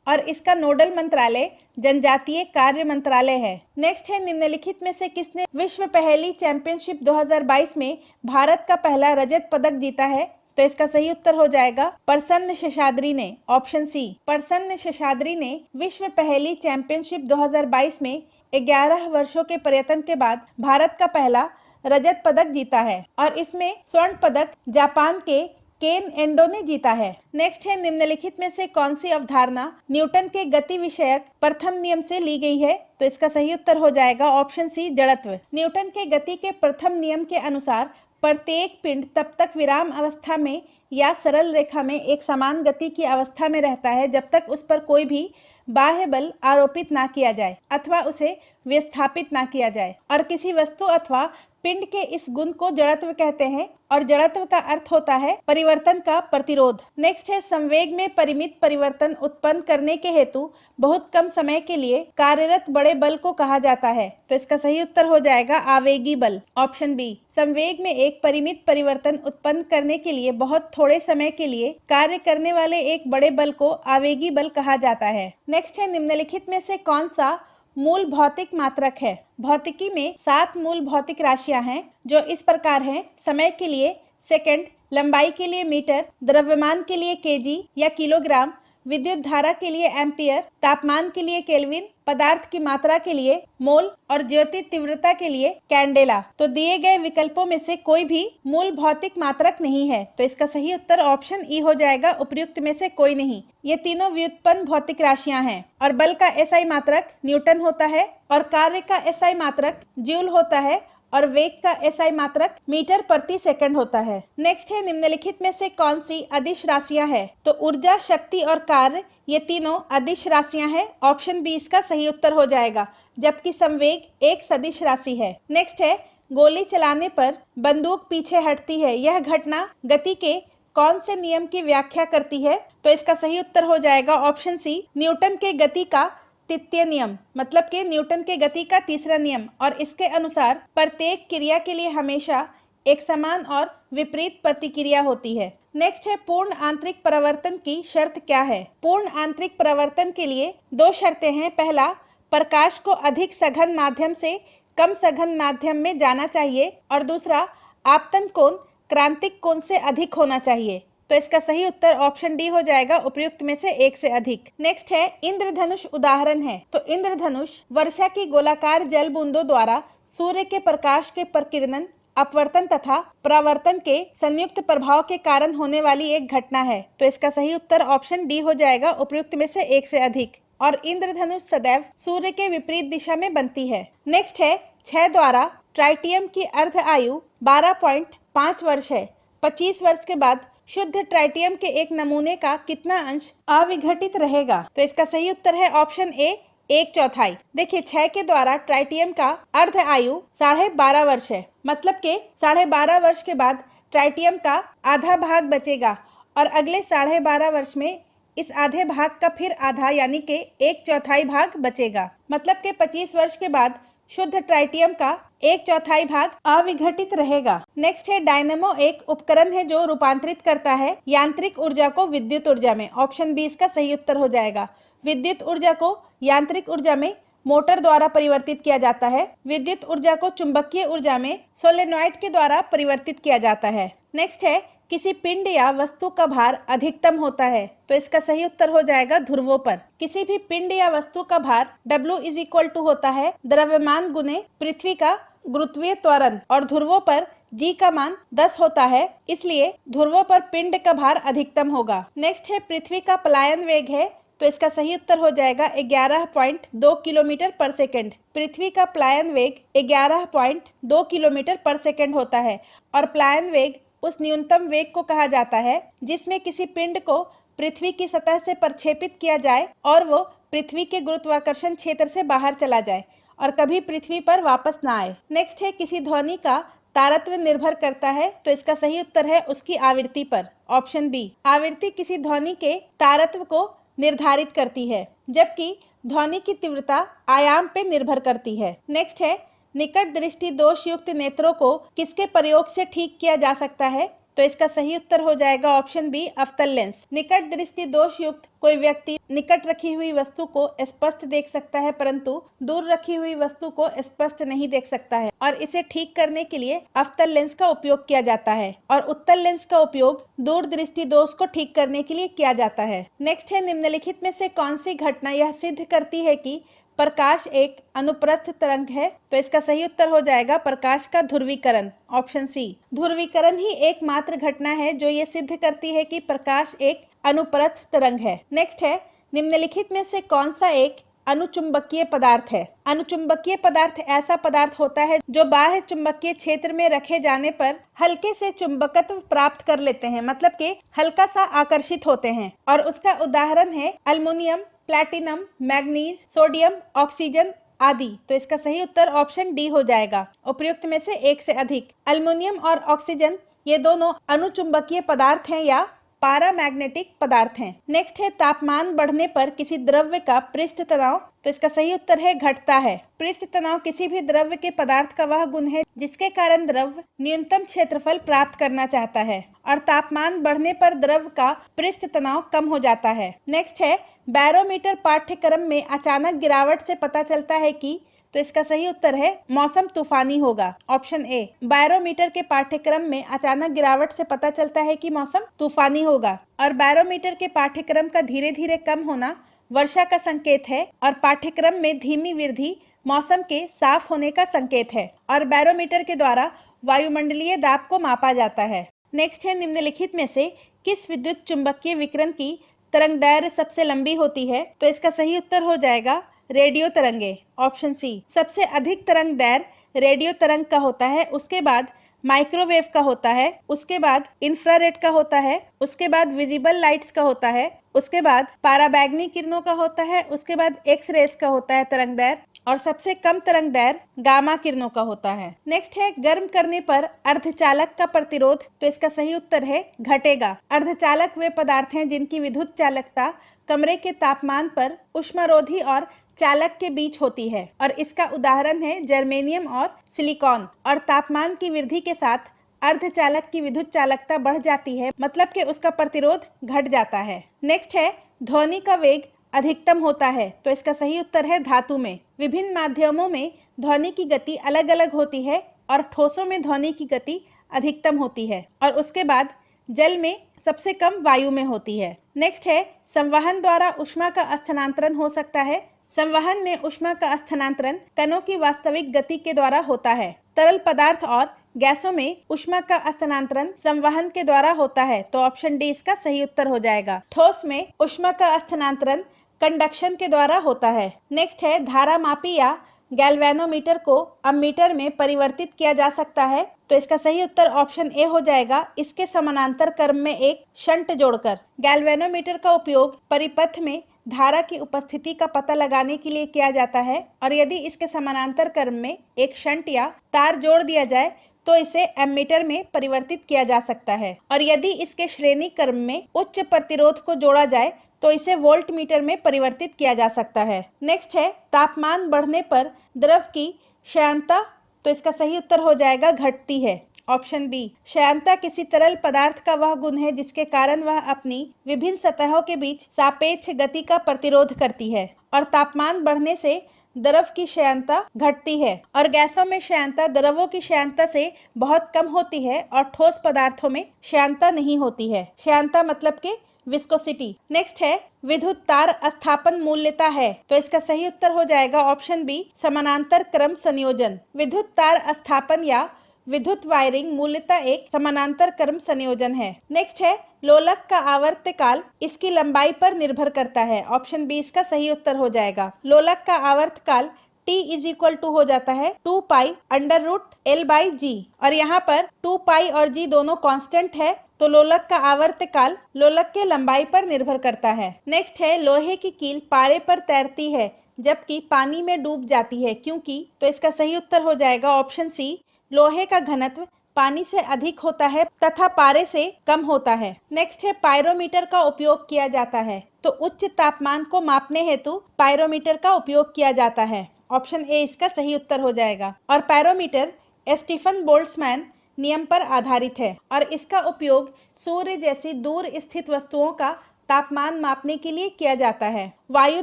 और इसका नोडल मंत्रालय जनजातीय कार्य मंत्रालय है। नेक्स्ट है, निम्नलिखित में से किसने विश्व पहेली चैंपियनशिप 2022 में भारत का पहला रजत पदक जीता है? तो इसका सही उत्तर हो जाएगा प्रसन्न शेषाद्री ने। ऑप्शन सी, प्रसन्न शेषाद्री ने विश्व पहेली चैंपियनशिप 2022 में 11 वर्षों के प्रयत्न के बाद भारत का पहला रजत पदक जीता है और इसमें स्वर्ण पदक जापान के केन एंडो ने जीता है। नेक्स्ट है, निम्नलिखित में से कौन सी अवधारणा न्यूटन के गति विषयक प्रथम नियम से ली गई है? तो इसका सही उत्तर हो जाएगा ऑप्शन सी, जड़त्व। न्यूटन के गति के प्रथम नियम के अनुसार प्रत्येक पिंड तब तक विराम अवस्था में या सरल रेखा में एक समान गति की अवस्था में रहता है जब तक उस पर कोई भी बाह्य बल आरोपित ना किया जाए अथवा उसे विस्थापित ना किया जाए और किसी वस्तु अथवा पिंड के इस गुण को जड़त्व कहते हैं और जड़त्व का अर्थ होता है परिवर्तन का प्रतिरोध। नेक्स्ट है, संवेग में परिमित परिवर्तन उत्पन्न करने के हेतु बहुत कम समय के लिए कार्यरत बड़े बल को कहा जाता है। तो इसका सही उत्तर हो जाएगा आवेगी बल। ऑप्शन बी, संवेग में एक परिमित परिवर्तन उत्पन्न करने के लिए बहुत थोड़े समय के लिए कार्य करने वाले एक बड़े बल को आवेगी बल कहा जाता है। नेक्स्ट है, निम्नलिखित में से कौन सा मूल भौतिक मात्रक है। भौतिकी में 7 मूल भौतिक राशियां हैं जो इस प्रकार हैं: समय के लिए सेकंड, लंबाई के लिए मीटर, द्रव्यमान के लिए केजी या किलोग्राम, विद्युत धारा के लिए एम्पियर, तापमान के लिए केल्विन, पदार्थ की मात्रा के लिए मोल और ज्योति तीव्रता के लिए कैंडेला। तो दिए गए विकल्पों में से कोई भी मूल भौतिक मात्रक नहीं है, तो इसका सही उत्तर ऑप्शन ई हो जाएगा, उपयुक्त में से कोई नहीं। ये तीनों व्युत्पन्न भौतिक राशियां हैं और बल का एसआई मात्रक न्यूटन होता है और कार्य का एसआई मात्रक जूल होता है और वेग का एसआई मात्रक मीटर प्रति सेकंड होता है। नेक्स्ट है, निम्नलिखित में से कौन सी अदिश राशियां हैं? तो ऊर्जा, शक्ति और कार्य ये तीनों अदिश राशियां हैं। ऑप्शन बी इसका सही उत्तर हो जाएगा, जबकि संवेग एक सदिश राशि है। नेक्स्ट है, गोली चलाने पर बंदूक पीछे हटती है, यह घटना गति के कौन से नियम की व्याख्या करती है? तो इसका सही उत्तर हो जाएगा ऑप्शन सी, न्यूटन के गति का तृतीय नियम, मतलब कि न्यूटन के गति का तीसरा नियम। और इसके अनुसार प्रत्येक क्रिया के लिए हमेशा एक समान और विपरीत प्रतिक्रिया होती है। नेक्स्ट है, पूर्ण आंतरिक परावर्तन की शर्त क्या है? पूर्ण आंतरिक परावर्तन के लिए 2 शर्तें हैं। पहला, प्रकाश को अधिक सघन माध्यम से कम सघन माध्यम में जाना चाहिए और दूसरा, आपतन कोण क्रांतिक कोण से अधिक होना चाहिए। तो इसका सही उत्तर ऑप्शन डी हो जाएगा, उपयुक्त में से एक से अधिक। नेक्स्ट है, इंद्रधनुष उदाहरण है। तो इंद्रधनुष वर्षा की गोलाकार जल बूंदों द्वारा सूर्य के प्रकाश के प्रकीर्णन, अपवर्तन तथा परावर्तन के संयुक्त प्रभाव के कारण होने वाली एक घटना है। तो इसका सही उत्तर ऑप्शन डी हो जाएगा, उपयुक्त में से एक से अधिक। और इंद्रधनुष सदैव सूर्य के विपरीत दिशा में बनती है। नेक्स्ट है, क्षय द्वारा ट्राइटियम की अर्ध आयु 12.5 वर्ष है। 25 वर्ष के बाद शुद्ध ट्राइटियम के एक नमूने का कितना अंश अविघटित रहेगा? तो इसका सही उत्तर है ऑप्शन ए, 1/4। देखिए, क्षय के द्वारा ट्राइटियम का अर्ध आयु 12.5 वर्ष है, मतलब के 12.5 वर्ष के बाद ट्राइटियम का आधा भाग बचेगा और अगले 12.5 वर्ष में इस आधे भाग का फिर आधा यानी कि 1/4 भाग बचेगा, मतलब के 25 वर्ष के बाद शुद्ध ट्राइटियम का 1/4 भाग अविघटित रहेगा। नेक्स्ट है, डायनेमो एक उपकरण है जो रूपांतरित करता है यांत्रिक ऊर्जा को विद्युत ऊर्जा में। ऑप्शन बी इसका सही उत्तर हो जाएगा। विद्युत ऊर्जा को यांत्रिक ऊर्जा में मोटर द्वारा परिवर्तित किया जाता है। विद्युत ऊर्जा को चुंबकीय ऊर्जा में सोलेनॉइड के द्वारा परिवर्तित किया जाता है। नेक्स्ट है, किसी पिंड या वस्तु का भार अधिकतम होता है। तो इसका सही उत्तर हो जाएगा ध्रुवों पर। किसी भी पिंड या वस्तु का भार W = होता है द्रव्यमान गुने पृथ्वी का गुरुत्वीय त्वरण और ध्रुवों पर G का मान 10 होता है, इसलिए ध्रुवों पर पिंड का भार अधिकतम होगा। नेक्स्ट है, पृथ्वी का पलायन वेग है। तो इसका सही उत्तर हो जाएगा 11.2 किलोमीटर पर सेकंड। पृथ्वी का पलायन वेग 11.2 किलोमीटर पर सेकंड होता है और पलायन वेग उस न्यूनतम वेग को कहा जाता है जिसमें किसी पिंड को पृथ्वी की सतह से प्रक्षेपित किया जाए और वो पृथ्वी के गुरुत्वाकर्षण क्षेत्र से बाहर चला जाए और कभी पृथ्वी पर वापस ना आए। नेक्स्ट है, किसी ध्वनि का तारत्व निर्भर करता है। तो इसका सही उत्तर है उसकी आवृत्ति पर। ऑप्शन बी, आवृत्ति किसी ध्वनि के तारत्व को निर्धारित करती है, जबकि ध्वनि की तीव्रता आयाम पे निर्भर करती है। नेक्स्ट है, निकट दृष्टि दोष युक्त नेत्रों को किसके प्रयोग से ठीक किया जा सकता है? तो इसका सही उत्तर हो जाएगा ऑप्शन बी, अवतल लेंस। निकट दृष्टि दोष युक्त कोई व्यक्ति निकट रखी हुई वस्तु को स्पष्ट देख सकता है, परंतु दूर रखी हुई वस्तु को स्पष्ट नहीं देख सकता है और इसे ठीक करने के लिए अवतल लेंस का उपयोग किया जाता है और उत्तल लेंस का उपयोग दूर दृष्टि दोष को ठीक करने के लिए किया जाता है। नेक्स्ट है, निम्नलिखित में से कौन सी घटना यह सिद्ध करती है कि प्रकाश एक अनुप्रस्थ तरंग है? तो इसका सही उत्तर हो जाएगा प्रकाश का ध्रुवीकरण। ऑप्शन सी, ध्रुवीकरण ही एकमात्र घटना है जो ये सिद्ध करती है कि प्रकाश एक अनुप्रस्थ तरंग है। नेक्स्ट है, निम्नलिखित में से कौन सा एक अनुचुंबकीय पदार्थ है? अनुचुंबकीय पदार्थ ऐसा पदार्थ होता है जो बाह्य चुंबकीय क्षेत्र में रखे जाने पर हल्के से चुंबकत्व प्राप्त कर लेते हैं, मतलब कि हल्का सा आकर्षित होते हैं। और उसका उदाहरण है aluminium, platinum, manganese, sodium, oxygen आदि। तो इसका सही उत्तर ऑप्शन डी हो जाएगा, उपयुक्त में से एक से अधिक। अल्युमिनियम और ऑक्सीजन ये दोनों अनुचुंबकीय पदार्थ हैं या पारामैग्नेटिक पदार्थ हैं। नेक्स्ट है तापमान बढ़ने पर किसी द्रव्य का पृष्ठ तनाव, तो इसका सही उत्तर है घटता है। पृष्ठ तनाव किसी भी द्रव्य के पदार्थ का वह गुण है जिसके कारण द्रव्य न्यूनतम क्षेत्रफल प्राप्त करना चाहता है और तापमान बढ़ने पर द्रव्य का पृष्ठ तनाव कम हो जाता है। नेक्स्ट है बैरोमीटर पाठ्यक्रम में अचानक गिरावट से पता चलता है कि, तो इसका सही उत्तर है मौसम तूफानी होगा। ऑप्शन ए, बैरोमीटर के पाठ्यक्रम में अचानक गिरावट से पता चलता है कि मौसम तूफानी होगा और बैरोमीटर के पाठ्यक्रम का धीरे धीरे कम होना वर्षा का संकेत है और पाठ्यक्रम में धीमी वृद्धि मौसम के साफ होने का संकेत है और बैरोमीटर के द्वारा वायुमंडलीय दाब को मापा जाता है। नेक्स्ट है निम्नलिखित में से किस विद्युत चुंबकीय विकिरण की तरंगदैर्घ्य सबसे लंबी होती है, तो इसका सही उत्तर हो जाएगा रेडियो तरंगे। ऑप्शन सी, सबसे अधिक तरंगदैर्घ्य रेडियो तरंग का होता है, उसके बाद माइक्रोवेव का होता है, उसके बाद इंफ्रारेड का होता है, उसके बाद विजिबल लाइट्स का होता है, उसके बाद पाराबैंगनी किरणों का होता है, उसके बाद एक्स रेस का होता है तरंगदैर्घ्य और सबसे कम तरंगदैर्घ्य गामा किरणों का होता है। नेक्स्ट है गर्म करने पर अर्धचालक का प्रतिरोध, तो इसका सही उत्तर है घटेगा। अर्धचालक वे पदार्थ हैं जिनकी विद्युत चालकता कमरे के तापमान पर ऊष्मारोधी और चालक के बीच होती है और इसका उदाहरण है जर्मेनियम और सिलिकॉन। और तापमान की वृद्धि के साथ अर्धचालक की विद्युत चालकता बढ़ जाती है, मतलब कि उसका प्रतिरोध घट जाता है। नेक्स्ट है ध्वनि का वेग अधिकतम होता है, तो इसका सही उत्तर है धातु में। विभिन्न माध्यमों में ध्वनि की गति अलग अलग होती है और ठोसों में ध्वनि की गति अधिकतम होती है और उसके बाद जल में सबसे कम वायु में होती है। नेक्स्ट है संवहन द्वारा ऊष्मा का स्थानांतरण हो सकता है। संवहन में ऊष्मा का स्थानांतरण कणों की वास्तविक गति के द्वारा होता है। तरल पदार्थ और गैसों में ऊष्मा का स्थानांतरण संवहन के द्वारा होता है, तो ऑप्शन डी इसका सही उत्तर हो जाएगा। ठोस में ऊष्मा का स्थानांतरण कंडक्शन के द्वारा होता है। नेक्स्ट है धारामापी या गैल्वेनोमीटर को अमीटर में परिवर्तित किया जा सकता है, तो इसका सही उत्तर ऑप्शन ए हो जाएगा, इसके समानांतर क्रम में एक शंट जोड़कर। गैल्वेनोमीटर का उपयोग परिपथ में धारा की उपस्थिति का पता लगाने के लिए किया जाता है और यदि इसके समानांतर क्रम में एक शंट या तार जोड़ दिया जाए तो इसे एमीटर में परिवर्तित किया जा सकता है और यदि इसके श्रेणी क्रम में उच्च प्रतिरोध को जोड़ा जाए तो इसे वोल्ट मीटर में परिवर्तित किया जा सकता है। नेक्स्ट है तापमान बढ़ने पर द्रव की श्यानता, तो इसका सही उत्तर हो जाएगा घटती है। ऑप्शन बी, श्यानता किसी तरल पदार्थ का वह गुण है जिसके कारण वह अपनी विभिन्न सतहों के बीच सापेक्ष गति का प्रतिरोध करती है और तापमान बढ़ने से द्रव की श्यानता घटती है और गैसों में श्यानता द्रवों की श्यानता से बहुत कम होती है और ठोस पदार्थों में श्यानता नहीं होती है। श्यानता मतलब के विस्कोसिटी। नेक्स्ट है विद्युत तार स्थापन मूल्यता है, तो इसका सही उत्तर हो जाएगा ऑप्शन बी, समानांतर क्रम संयोजन। विद्युत तार स्थापन या विद्युत वायरिंग मूल्यता एक समानांतर क्रम संयोजन है। नेक्स्ट है लोलक का आवर्तकाल इसकी लंबाई पर निर्भर करता है। ऑप्शन बी इसका सही उत्तर हो जाएगा। लोलक का आवर्तकाल T इज इक्वल टू हो जाता है 2 pi under root L by g और यहाँ पर 2 पाई और G दोनों कांस्टेंट है, तो लोलक का आवर्तकाल लोलक के लंबाई पर निर्भर करता है। नेक्स्ट है लोहे की कील पारे पर तैरती है जबकि पानी में डूब जाती है क्योंकि, तो इसका सही उत्तर हो जाएगा ऑप्शन सी, लोहे का घनत्व पानी से अधिक होता है तथा पारे से कम होता है। नेक्स्ट है पायरोमीटर का उपयोग किया जाता है, तो उच्च तापमान को मापने हेतु पायरोमीटर का उपयोग किया जाता है। ऑप्शन ए इसका सही उत्तर हो जाएगा और पायरोमीटर स्टीफन बोल्ट्जमैन नियम पर आधारित है और इसका उपयोग सूर्य जैसी दूर स्थित वस्तुओं का तापमान मापने के लिए किया जाता है। वायु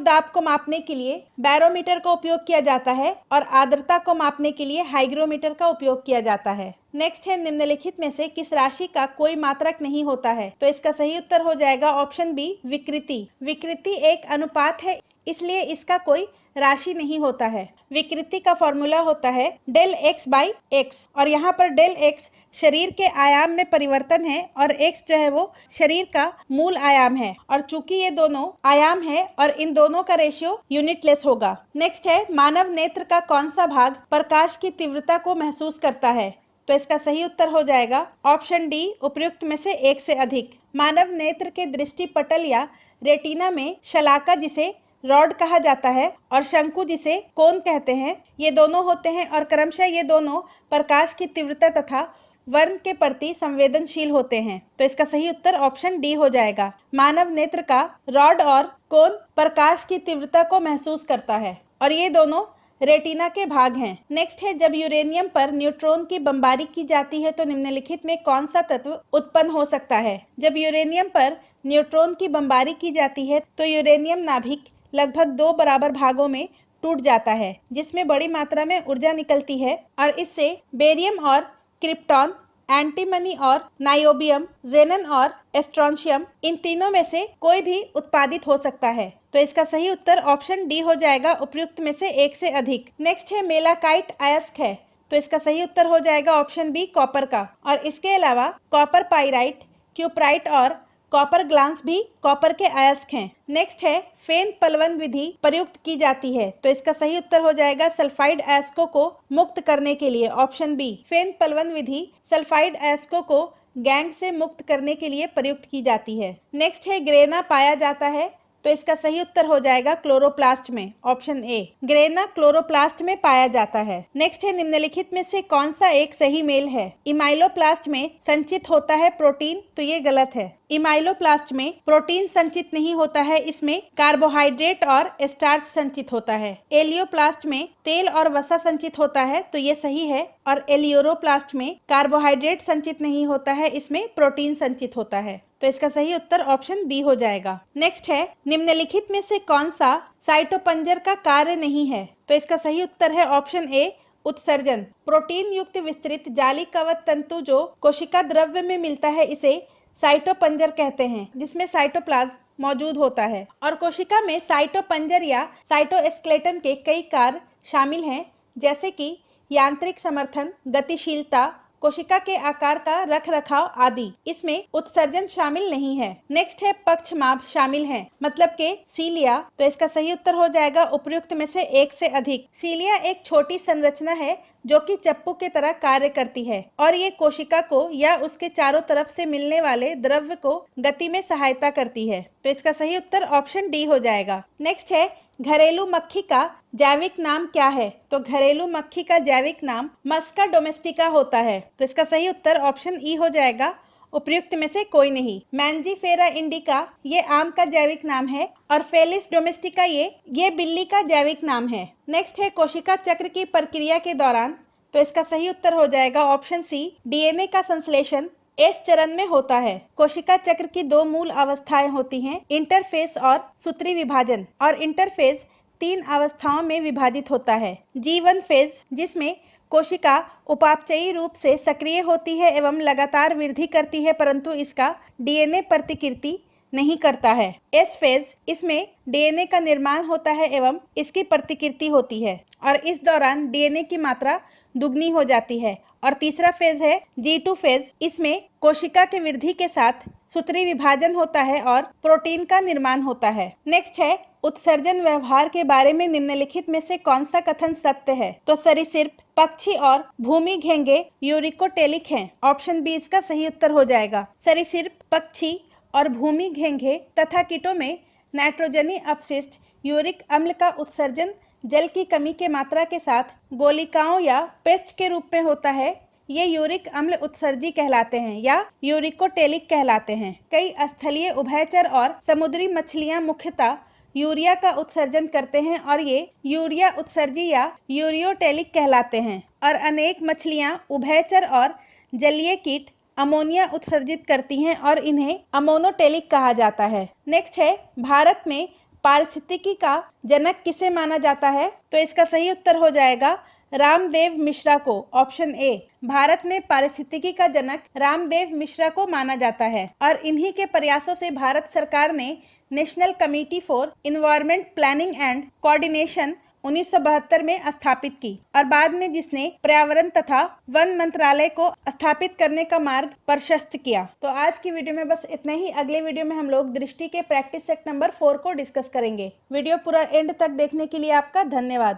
दाब को मापने के लिए बैरोमीटर का उपयोग किया जाता है और आर्द्रता को मापने के लिए हाइग्रोमीटर का उपयोग किया जाता है। नेक्स्ट है निम्नलिखित में से किस राशि का कोई मात्रक नहीं होता है, तो इसका सही उत्तर हो जाएगा ऑप्शन बी, विकृति। विकृति एक अनुपात है इसलिए इसका कोई राशि नहीं होता है। विकृति का फॉर्मूला होता है डेल एक्स बाई एक्स और यहाँ पर डेल एक्स शरीर के आयाम में परिवर्तन है और एक्स जो है वो शरीर का मूल आयाम है और चूंकि ये दोनों आयाम है और इन दोनों का रेशियो यूनिटलेस होगा। नेक्स्ट है मानव नेत्र का कौन सा भाग प्रकाश की तीव्रता को महसूस करता है, तो इसका सही उत्तर हो जाएगा ऑप्शन डी, उपयुक्त में से एक से अधिक। मानव नेत्र के दृष्टि पटल या रेटिना में शलाका जिसे रॉड कहा जाता है और शंकु जिसे कोन कहते हैं, ये दोनों होते हैं और क्रमशः ये दोनों प्रकाश की तीव्रता तथा वर्ण के प्रति संवेदनशील होते हैं। तो इसका सही उत्तर ऑप्शन डी हो जाएगा। मानव नेत्र का रॉड और कोन प्रकाश की तीव्रता को महसूस करता है और ये दोनों रेटिना के भाग हैं। नेक्स्ट है, जब यूरेनियम पर न्यूट्रॉन की बमबारी की जाती है तो निम्नलिखित में कौन सा तत्व उत्पन्न हो सकता है। जब यूरेनियम पर न्यूट्रॉन की बमबारी की जाती है तो यूरेनियम नाभिक लगभग 2 बराबर भागों में टूट जाता है, जिसमें बड़ी मात्रा में ऊर्जा निकलती है और इससे बेरियम और क्रिप्टॉन, एंटीमनी और नायोबियम, जेनन और एस्ट्रोंशियम, इन तीनों में से कोई भी उत्पादित हो सकता है। तो इसका सही उत्तर ऑप्शन डी हो जाएगा, उपयुक्त में से एक से अधिक। नेक्स्ट है, मेलाकाइट अयस्क है। तो इसका सही उत्तर हो जाएगा ऑप्शन बी, कॉपर का। और इसके अलावा कॉपर पाइराइट, क्यूप्राइट और कॉपर ग्लास भी कॉपर के अयस्क हैं। नेक्स्ट है, फेन पलवन विधि प्रयुक्त की जाती है। तो इसका सही उत्तर हो जाएगा सल्फाइड अयस्कों को मुक्त करने के लिए, ऑप्शन बी। फेन पलवन विधि सल्फाइड अयस्कों को गैंग से मुक्त करने के लिए प्रयुक्त की जाती है। नेक्स्ट है, ग्रेना पाया जाता है। तो इसका सही उत्तर हो जाएगा क्लोरोप्लास्ट में, ऑप्शन ए। ग्रेना क्लोरोप्लास्ट में पाया जाता है। नेक्स्ट है, निम्नलिखित में से कौन सा एक सही मेल है। इमाइलोप्लास्ट में संचित होता है प्रोटीन, तो ये गलत है। इमाइलोप्लास्ट में प्रोटीन संचित नहीं होता है, इसमें कार्बोहाइड्रेट और स्टार्च संचित होता है। एलियोप्लास्ट में तेल और वसा संचित होता है, तो ये सही है। और एलियोरोप्लास्ट में कार्बोहाइड्रेट संचित नहीं होता है, इसमें प्रोटीन संचित होता है। तो इसका सही उत्तर ऑप्शन बी हो जाएगा। नेक्स्ट है, निम्नलिखित में से कौन सा साइटोपंजर का कार्य नहीं है। तो इसका सही उत्तर है ऑप्शन ए, उत्सर्जन। प्रोटीन युक्त विस्तृत जाली कवच तंतु जो कोशिका द्रव्य में मिलता है, इसे साइटोपंजर कहते हैं, जिसमें साइटोप्लाज्म मौजूद होता है। और कोशिका में साइटोपंजर या साइटोस्केलेटन के कई कार्य शामिल हैं, जैसे कि यांत्रिक समर्थन, गतिशीलता, कोशिका के आकार का रख रखाव आदि। इसमें उत्सर्जन शामिल नहीं है। नेक्स्ट है, पक्षमाभ शामिल है, मतलब के सीलिया। तो इसका सही उत्तर हो जाएगा उपयुक्त में से एक से अधिक। सीलिया एक छोटी संरचना है जो कि चप्पू के तरह कार्य करती है और ये कोशिका को या उसके चारों तरफ से मिलने वाले द्रव्य को गति में सहायता करती है। तो इसका सही उत्तर ऑप्शन डी हो जाएगा। नेक्स्ट है, घरेलू मक्खी का जैविक नाम क्या है। तो घरेलू मक्खी का जैविक नाम मस्का डोमेस्टिका होता है। तो इसका सही उत्तर ऑप्शन ई हो जाएगा, उपयुक्त में से कोई नहीं। मैंजीफेरा इंडिका ये आम का जैविक नाम है और फेलिस डोमेस्टिका ये बिल्ली का जैविक नाम है। नेक्स्ट है, कोशिका चक्र की प्रक्रिया के दौरान। तो इसका सही उत्तर हो जाएगा ऑप्शन सी, डीएनए का संश्लेषण एस चरण में होता है। कोशिका चक्र की 2 मूल अवस्थाएं होती हैं, इंटरफेज और सूत्री विभाजन। और इंटरफेज 3 अवस्थाओं में विभाजित होता है। G1 फेज, जिसमें कोशिका उपापचयी रूप से सक्रिय होती है एवं लगातार वृद्धि करती है, परंतु इसका डीएनए प्रतिकृति नहीं करता है। एस फेज, इसमें डीएनए का निर्माण होता है एवं इसकी प्रतिकृति होती है और इस दौरान डीएनए की मात्रा दुगनी हो जाती है। और तीसरा फेज है G2 फेज, इसमें कोशिका के वृद्धि के साथ सूत्री विभाजन होता है और प्रोटीन का निर्माण होता है। नेक्स्ट है, उत्सर्जन व्यवहार के बारे में निम्नलिखित में से कौन सा कथन सत्य है। तो सरीसृप, पक्षी और भूमि घेंगे यूरिकोटेलिक हैं, ऑप्शन बी इसका सही उत्तर हो जाएगा। सरीसृप, पक्षी और भूमि घेंगे तथा कीटों में नाइट्रोजनी अपशिष्ट यूरिक अम्ल का उत्सर्जन जल की कमी के मात्रा के साथ गोलिकाओं या पेस्ट के रूप में होता है। ये यूरिक अम्ल उत्सर्जी कहलाते हैं या यूरिकोटेलिक कहलाते हैं। कई स्थलीय, उभयचर और समुद्री मछलियां मुख्यतः यूरिया का उत्सर्जन करते हैं और ये यूरिया उत्सर्जी या यूरियोटेलिक कहलाते हैं। और अनेक मछलियां, उभयचर और जलीय कीट अमोनिया उत्सर्जित करती हैं और इन्हें अमोनोटेलिक कहा जाता है। नेक्स्ट है, भारत में पारिस्थितिकी का जनक किसे माना जाता है। तो इसका सही उत्तर हो जाएगा रामदेव मिश्रा को, ऑप्शन ए। भारत में पारिस्थितिकी का जनक रामदेव मिश्रा को माना जाता है और इन्हीं के प्रयासों से भारत सरकार ने national committee for environment planning and coordination 1972 में स्थापित की और बाद में जिसने पर्यावरण तथा वन मंत्रालय को स्थापित करने का मार्ग प्रशस्त किया। तो आज की वीडियो में बस इतना ही। अगले वीडियो में हम लोग दृष्टि के प्रैक्टिस सेट नंबर 4 को डिस्कस करेंगे। वीडियो पूरा एंड तक देखने के लिए आपका धन्यवाद।